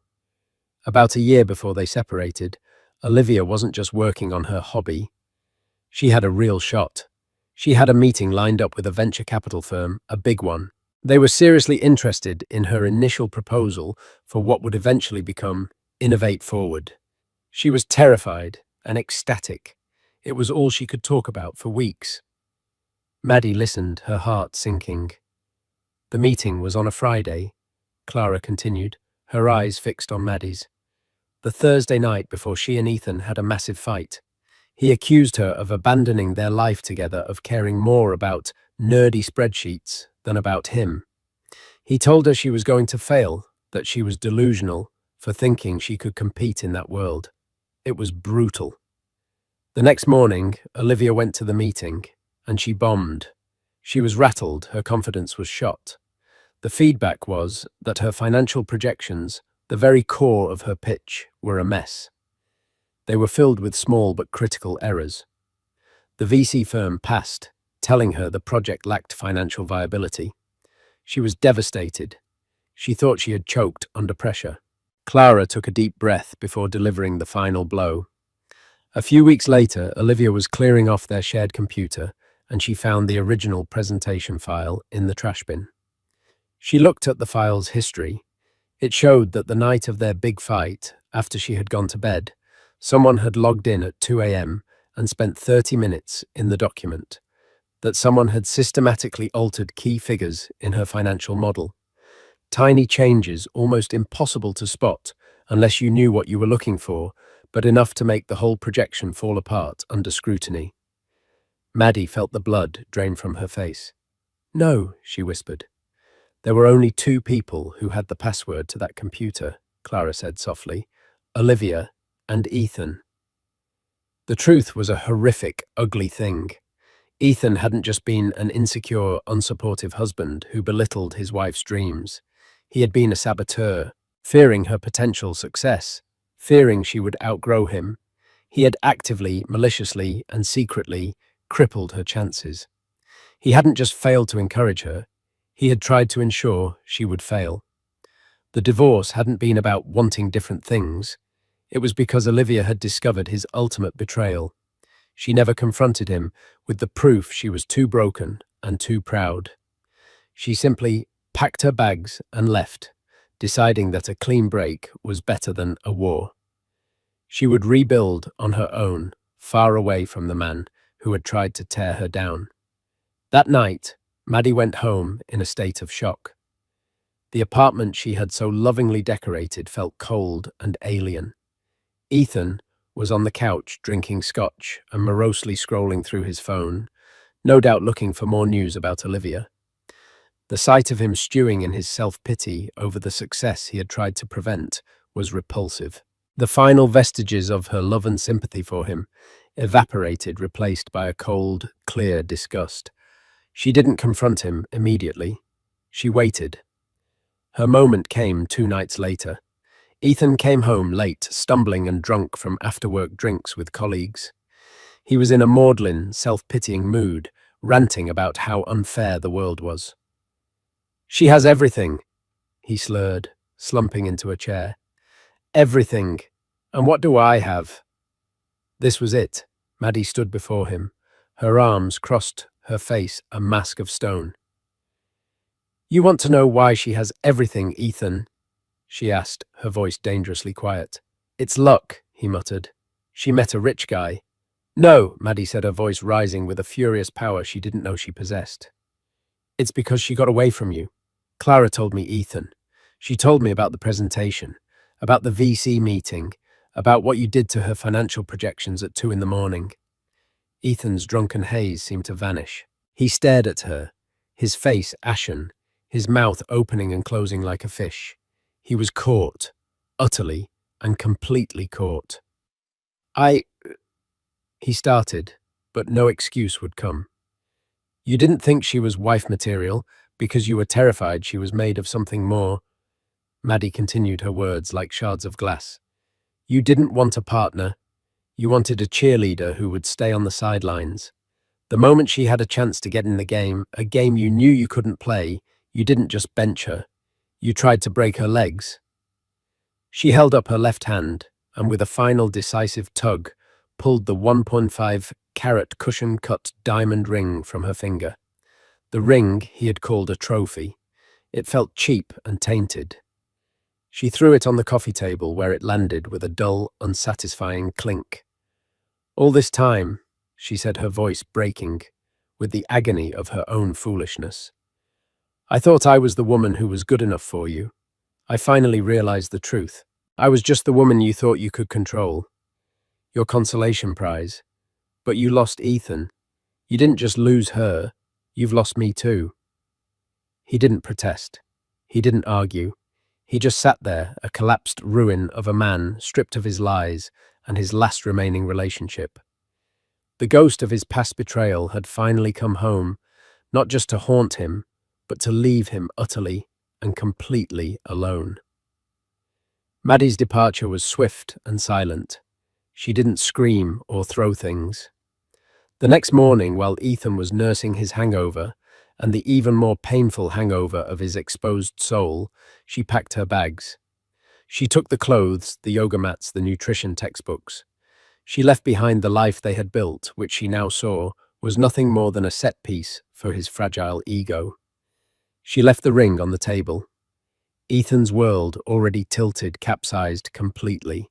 Speaker 1: About a year before they separated, Olivia wasn't just working on her hobby. She had a real shot. She had a meeting lined up with a venture capital firm, a big one. They were seriously interested in her initial proposal for what would eventually become Innovate Forward. She was terrified and ecstatic. It was all she could talk about for weeks. Maddie listened, her heart sinking. The meeting was on a Friday, Clara continued, her eyes fixed on Maddie's. The Thursday night before she and Ethan had a massive fight. He accused her of abandoning their life together, of caring more about nerdy spreadsheets than about him. He told her she was going to fail, that she was delusional for thinking she could compete in that world. It was brutal. The next morning, Olivia went to the meeting, and she bombed. She was rattled, her confidence was shot. The feedback was that her financial projections, the very core of her pitch, were a mess. They were filled with small but critical errors. The VC firm passed, telling her the project lacked financial viability. She was devastated. She thought she had choked under pressure. Clara took a deep breath before delivering the final blow. A few weeks later, Olivia was clearing off their shared computer, and she found the original presentation file in the trash bin. She looked at the file's history. It showed that the night of their big fight, after she had gone to bed, someone had logged in at 2 a.m. and spent 30 minutes in the document, that someone had systematically altered key figures in her financial model. Tiny changes, almost impossible to spot unless you knew what you were looking for, but enough to make the whole projection fall apart under scrutiny. Maddie felt the blood drain from her face. "No," she whispered. "There were only two people who had the password to that computer," Clara said softly. "Olivia and Ethan." The truth was a horrific, ugly thing. Ethan hadn't just been an insecure, unsupportive husband who belittled his wife's dreams. He had been a saboteur, fearing her potential success, fearing she would outgrow him. He had actively, maliciously, and secretly crippled her chances. He hadn't just failed to encourage her, he had tried to ensure she would fail. The divorce hadn't been about wanting different things. It was because Olivia had discovered his ultimate betrayal. She never confronted him with the proof she was too broken and too proud. She simply packed her bags and left, deciding that a clean break was better than a war. She would rebuild on her own, far away from the man who had tried to tear her down. That night, Maddie went home in a state of shock. The apartment she had so lovingly decorated felt cold and alien. Ethan was on the couch drinking scotch and morosely scrolling through his phone, no doubt looking for more news about Olivia. The sight of him stewing in his self-pity over the success he had tried to prevent was repulsive. The final vestiges of her love and sympathy for him evaporated, replaced by a cold, clear disgust. She didn't confront him immediately. She waited. Her moment came 2 nights later. Ethan came home late, stumbling and drunk from after-work drinks with colleagues. He was in a maudlin, self-pitying mood, ranting about how unfair the world was. "She has everything," he slurred, slumping into a chair. "Everything. And what do I have?" This was it. Maddie stood before him, her arms crossed, her face a mask of stone. "You want to know why she has everything, Ethan?" she asked, her voice dangerously quiet. "It's luck," he muttered. "She met a rich guy." "No," Maddie said, her voice rising with a furious power she didn't know she possessed. "It's because she got away from you. Clara told me, Ethan. She told me about the presentation, about the VC meeting, about what you did to her financial projections at 2 in the morning." Ethan's drunken haze seemed to vanish. He stared at her, his face ashen, his mouth opening and closing like a fish. He was caught, utterly and completely caught. He started, but no excuse would come. "You didn't think she was wife material because you were terrified she was made of something more." Maddie continued her words like shards of glass. "You didn't want a partner. You wanted a cheerleader who would stay on the sidelines. The moment she had a chance to get in the game, a game you knew you couldn't play, you didn't just bench her. You tried to break her legs." She held up her left hand and with a final decisive tug, pulled the 1.5-carat cushion-cut diamond ring from her finger. The ring he had called a trophy. It felt cheap and tainted. She threw it on the coffee table where it landed with a dull, unsatisfying clink. "All this time," she said, her voice breaking with the agony of her own foolishness, "I thought I was the woman who was good enough for you. I finally realized the truth. I was just the woman you thought you could control. Your consolation prize. But you lost Ethan. You didn't just lose her, you've lost me too." He didn't protest. He didn't argue. He just sat there, a collapsed ruin of a man stripped of his lies and his last remaining relationship. The ghost of his past betrayal had finally come home, not just to haunt him, but to leave him utterly and completely alone. Maddie's departure was swift and silent. She didn't scream or throw things. The next morning, while Ethan was nursing his hangover, and the even more painful hangover of his exposed soul, she packed her bags. She took the clothes, the yoga mats, the nutrition textbooks. She left behind the life they had built, which she now saw was nothing more than a set piece for his fragile ego. She left the ring on the table. Ethan's world, already tilted, capsized completely.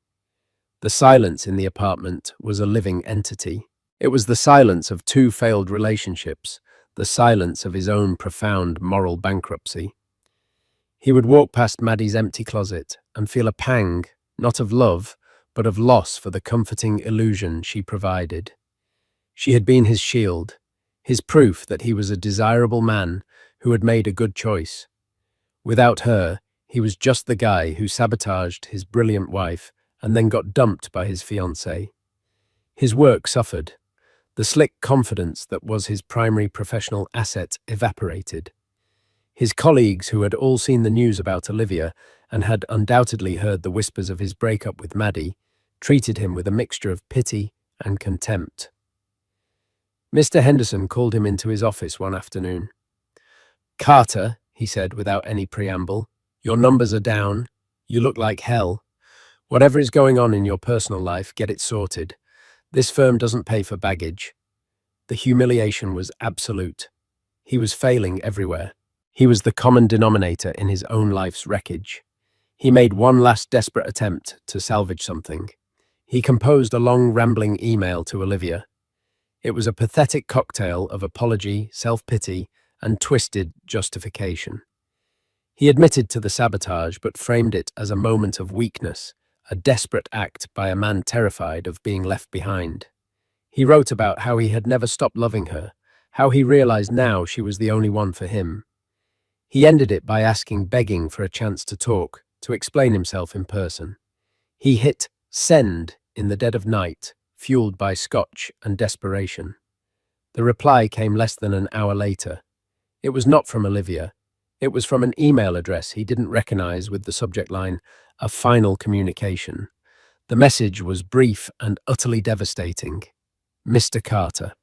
Speaker 1: The silence in the apartment was a living entity. It was the silence of 2 failed relationships, the silence of his own profound moral bankruptcy. He would walk past Maddie's empty closet and feel a pang, not of love, but of loss for the comforting illusion she provided. She had been his shield, his proof that he was a desirable man who had made a good choice. Without her, he was just the guy who sabotaged his brilliant wife and then got dumped by his fiancée. His work suffered. The slick confidence that was his primary professional asset evaporated. His colleagues, who had all seen the news about Olivia and had undoubtedly heard the whispers of his breakup with Maddie, treated him with a mixture of pity and contempt. Mr. Henderson called him into his office one afternoon. "Carter," he said without any preamble, "your numbers are down. You look like hell. Whatever is going on in your personal life, get it sorted. This firm doesn't pay for baggage." The humiliation was absolute. He was failing everywhere. He was the common denominator in his own life's wreckage. He made one last desperate attempt to salvage something. He composed a long, rambling email to Olivia. It was a pathetic cocktail of apology, self-pity, and twisted justification. He admitted to the sabotage, but framed it as a moment of weakness, a desperate act by a man terrified of being left behind. He wrote about how he had never stopped loving her, how he realized now she was the only one for him. He ended it by begging for a chance to talk, to explain himself in person. He hit send in the dead of night, fueled by scotch and desperation. The reply came less than an hour later. It was not from Olivia. It was from an email address he didn't recognize with the subject line, "A final communication." The message was brief and utterly devastating. "Mr. Carter,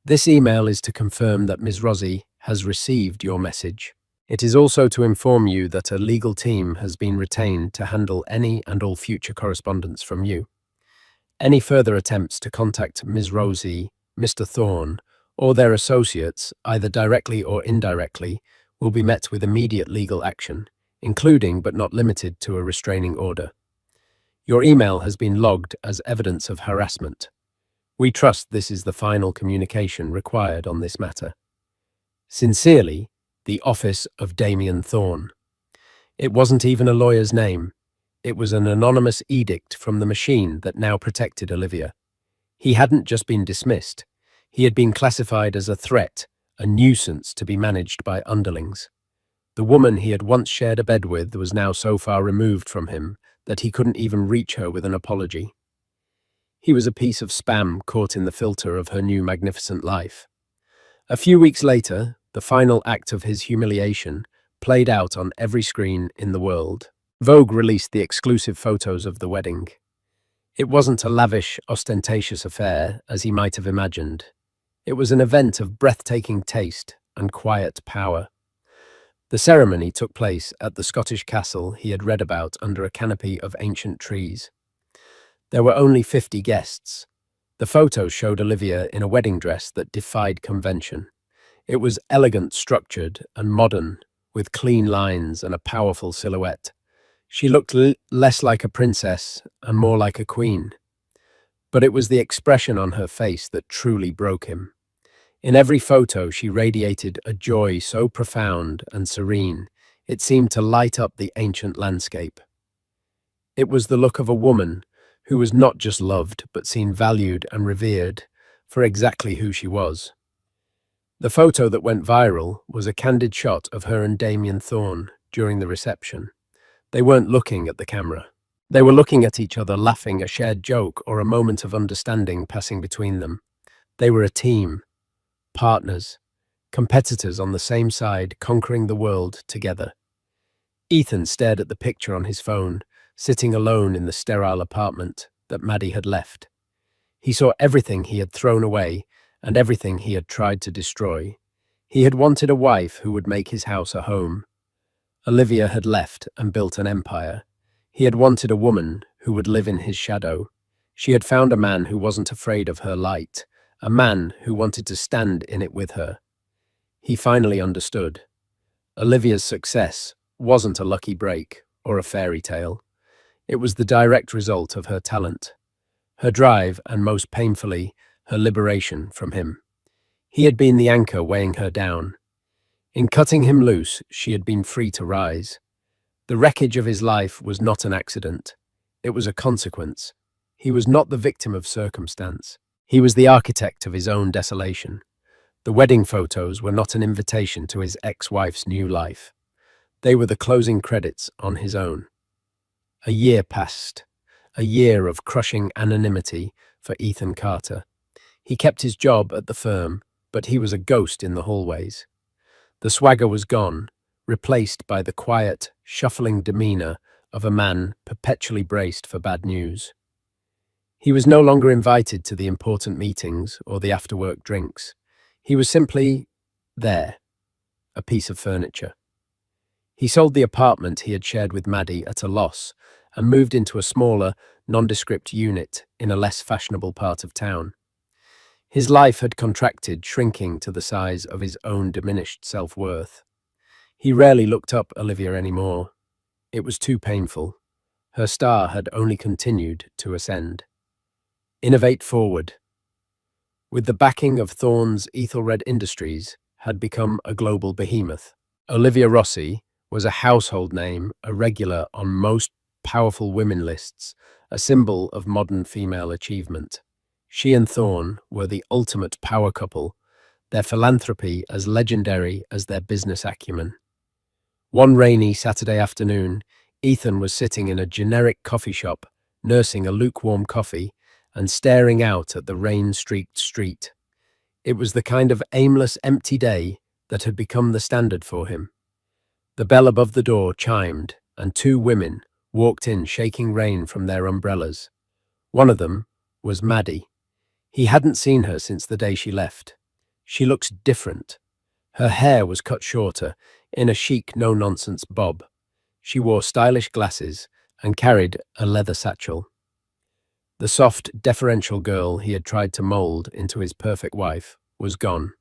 Speaker 1: this email is to confirm that Ms. Rossi has received your message. It is also to inform you that a legal team has been retained to handle any and all future correspondence from you. Any further attempts to contact Ms. Rosie, Mr. Thorne, or their associates, either directly or indirectly, will be met with immediate legal action, including but not limited to a restraining order. Your email has been logged as evidence of harassment. We trust this is the final communication required on this matter. Sincerely, the Office of Damien Thorne. It wasn't even a lawyer's name. It was an anonymous edict from the machine that now protected Olivia. He hadn't just been dismissed. He had been classified as a threat, a nuisance to be managed by underlings. The woman he had once shared a bed with was now so far removed from him that he couldn't even reach her with an apology. He was a piece of spam caught in the filter of her new magnificent life. A few weeks later, the final act of his humiliation played out on every screen in the world. Vogue released the exclusive photos of the wedding. It wasn't a lavish, ostentatious affair, as he might have imagined. It was an event of breathtaking taste and quiet power. The ceremony took place at the Scottish castle he had read about under a canopy of ancient trees. There were only 50 guests. The photos showed Olivia in a wedding dress that defied convention. It was elegant, structured, and modern, with clean lines and a powerful silhouette. She looked less like a princess and more like a queen. But it was the expression on her face that truly broke him. In every photo, she radiated a joy so profound and serene, it seemed to light up the ancient landscape. It was the look of a woman who was not just loved, but seen valued and revered for exactly who she was. The photo that went viral was a candid shot of her and Damien Thorne during the reception. They weren't looking at the camera. They were looking at each other, laughing, a shared joke or a moment of understanding passing between them. They were a team, partners, competitors on the same side, conquering the world together. Ethan stared at the picture on his phone, sitting alone in the sterile apartment that Maddie had left. He saw everything he had thrown away and everything he had tried to destroy. He had wanted a wife who would make his house a home. Olivia had left and built an empire. He had wanted a woman who would live in his shadow. She had found a man who wasn't afraid of her light, a man who wanted to stand in it with her. He finally understood. Olivia's success wasn't a lucky break or a fairy tale. It was the direct result of her talent, her drive, and most painfully, her liberation from him. He had been the anchor weighing her down. In cutting him loose, she had been free to rise. The wreckage of his life was not an accident. It was a consequence. He was not the victim of circumstance. He was the architect of his own desolation. The wedding photos were not an invitation to his ex-wife's new life. They were the closing credits on his own. A year passed, a year of crushing anonymity for Ethan Carter. He kept his job at the firm, but he was a ghost in the hallways. The swagger was gone, replaced by the quiet, shuffling demeanor of a man perpetually braced for bad news. He was no longer invited to the important meetings or the after-work drinks. He was simply there, a piece of furniture. He sold the apartment he had shared with Maddie at a loss and moved into a smaller, nondescript unit in a less fashionable part of town. His life had contracted, shrinking to the size of his own diminished self-worth. He rarely looked up Olivia anymore. It was too painful. Her star had only continued to ascend. Innovate Forward, with the backing of Thorne's Ethelred Industries, had become a global behemoth. Olivia Rossi was a household name, a regular on most powerful women lists, a symbol of modern female achievement. She and Thorne were the ultimate power couple, their philanthropy as legendary as their business acumen. One rainy Saturday afternoon, Ethan was sitting in a generic coffee shop, nursing a lukewarm coffee and staring out at the rain-streaked street. It was the kind of aimless, empty day that had become the standard for him. The bell above the door chimed, and two women walked in, shaking rain from their umbrellas. One of them was Maddie. He hadn't seen her since the day she left. She looked different. Her hair was cut shorter, in a chic, no-nonsense bob. She wore stylish glasses and carried a leather satchel. The soft, deferential girl he had tried to mold into his perfect wife was gone.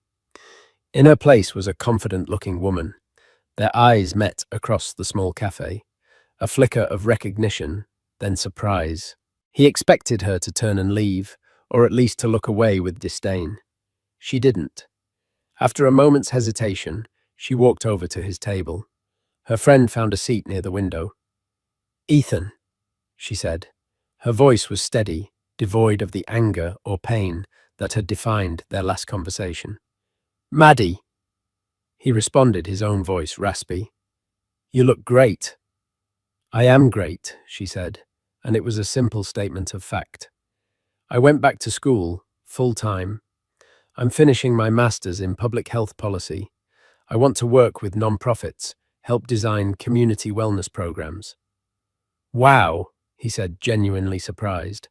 Speaker 1: In her place was a confident-looking woman. Their eyes met across the small cafe, a flicker of recognition, then surprise. He expected her to turn and leave, or at least to look away with disdain. She didn't. After a moment's hesitation, she walked over to his table. Her friend found a seat near the window. "Ethan," she said. Her voice was steady, devoid of the anger or pain that had defined their last conversation. "Maddie," he responded, his own voice raspy. "You look great." "I am great," she said, and it was a simple statement of fact. "I went back to school, full-time. I'm finishing my master's in public health policy. I want to work with non-profits, help design community wellness programs." "Wow," he said, genuinely surprised.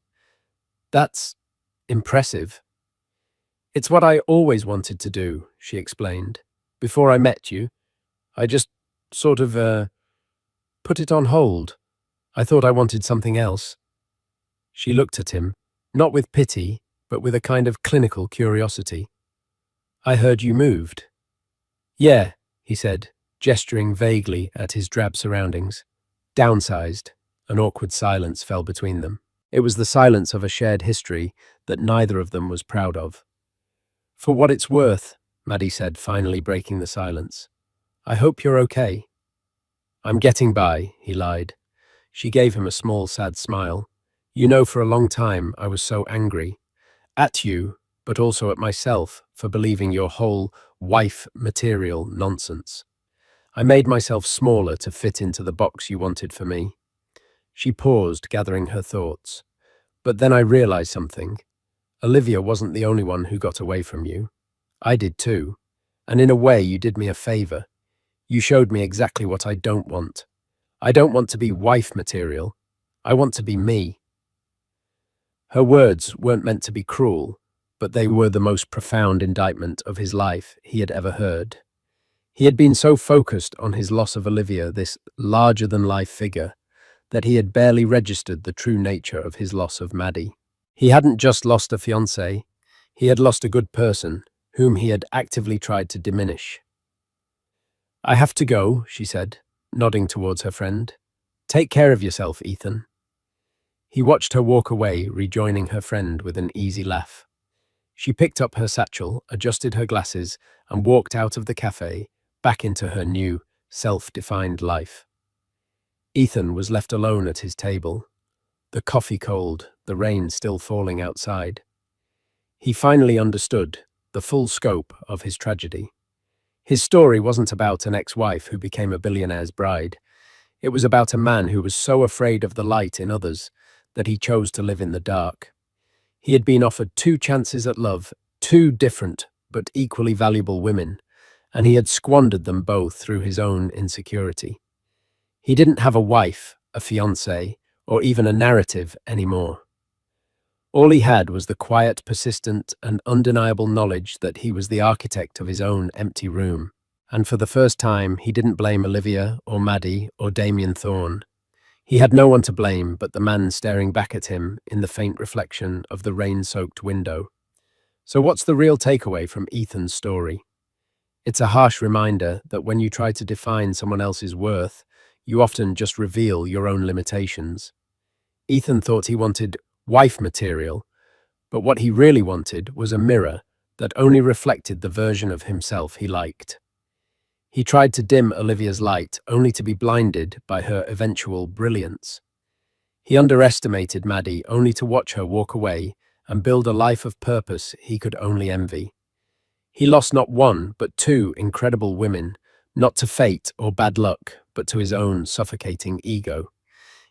Speaker 1: "That's impressive." "It's what I always wanted to do," she explained. "Before I met you, I just sort of, put it on hold. I thought I wanted something else." She looked at him, not with pity, but with a kind of clinical curiosity. "I heard you moved." "Yeah," he said, gesturing vaguely at his drab surroundings. "Downsized." An awkward silence fell between them. It was the silence of a shared history that neither of them was proud of. "For what it's worth," Maddie said, finally breaking the silence. "I hope you're okay." "I'm getting by," he lied. She gave him a small, sad smile. "You know, for a long time I was so angry. At you, but also at myself for believing your whole wife material nonsense. I made myself smaller to fit into the box you wanted for me." She paused, gathering her thoughts. "But then I realized something. Olivia wasn't the only one who got away from you. I did too. And in a way, you did me a favor. You showed me exactly what I don't want. I don't want to be wife material. I want to be me." Her words weren't meant to be cruel, but they were the most profound indictment of his life he had ever heard. He had been so focused on his loss of Olivia, this larger-than-life figure, that he had barely registered the true nature of his loss of Maddie. He hadn't just lost a fiancée, he had lost a good person, whom he had actively tried to diminish. "I have to go," she said, nodding towards her friend. "Take care of yourself, Ethan." He watched her walk away, rejoining her friend with an easy laugh. She picked up her satchel, adjusted her glasses, and walked out of the cafe, back into her new, self-defined life. Ethan was left alone at his table, the coffee cold, the rain still falling outside. He finally understood the full scope of his tragedy. His story wasn't about an ex-wife who became a billionaire's bride. It was about a man who was so afraid of the light in others that he chose to live in the dark. He had been offered 2 chances at love, 2 different but equally valuable women, and he had squandered them both through his own insecurity. He didn't have a wife, a fiancée, or even a narrative anymore. All he had was the quiet, persistent, and undeniable knowledge that he was the architect of his own empty room. And for the first time, he didn't blame Olivia, or Maddie, or Damien Thorne. He had no one to blame but the man staring back at him in the faint reflection of the rain-soaked window. So what's the real takeaway from Ethan's story? It's a harsh reminder that when you try to define someone else's worth, you often just reveal your own limitations. Ethan thought he wanted wife material, but what he really wanted was a mirror that only reflected the version of himself he liked. He tried to dim Olivia's light, only to be blinded by her eventual brilliance. He underestimated Maddie, only to watch her walk away and build a life of purpose he could only envy. He lost not 1, but 2 incredible women, not to fate or bad luck, but to his own suffocating ego.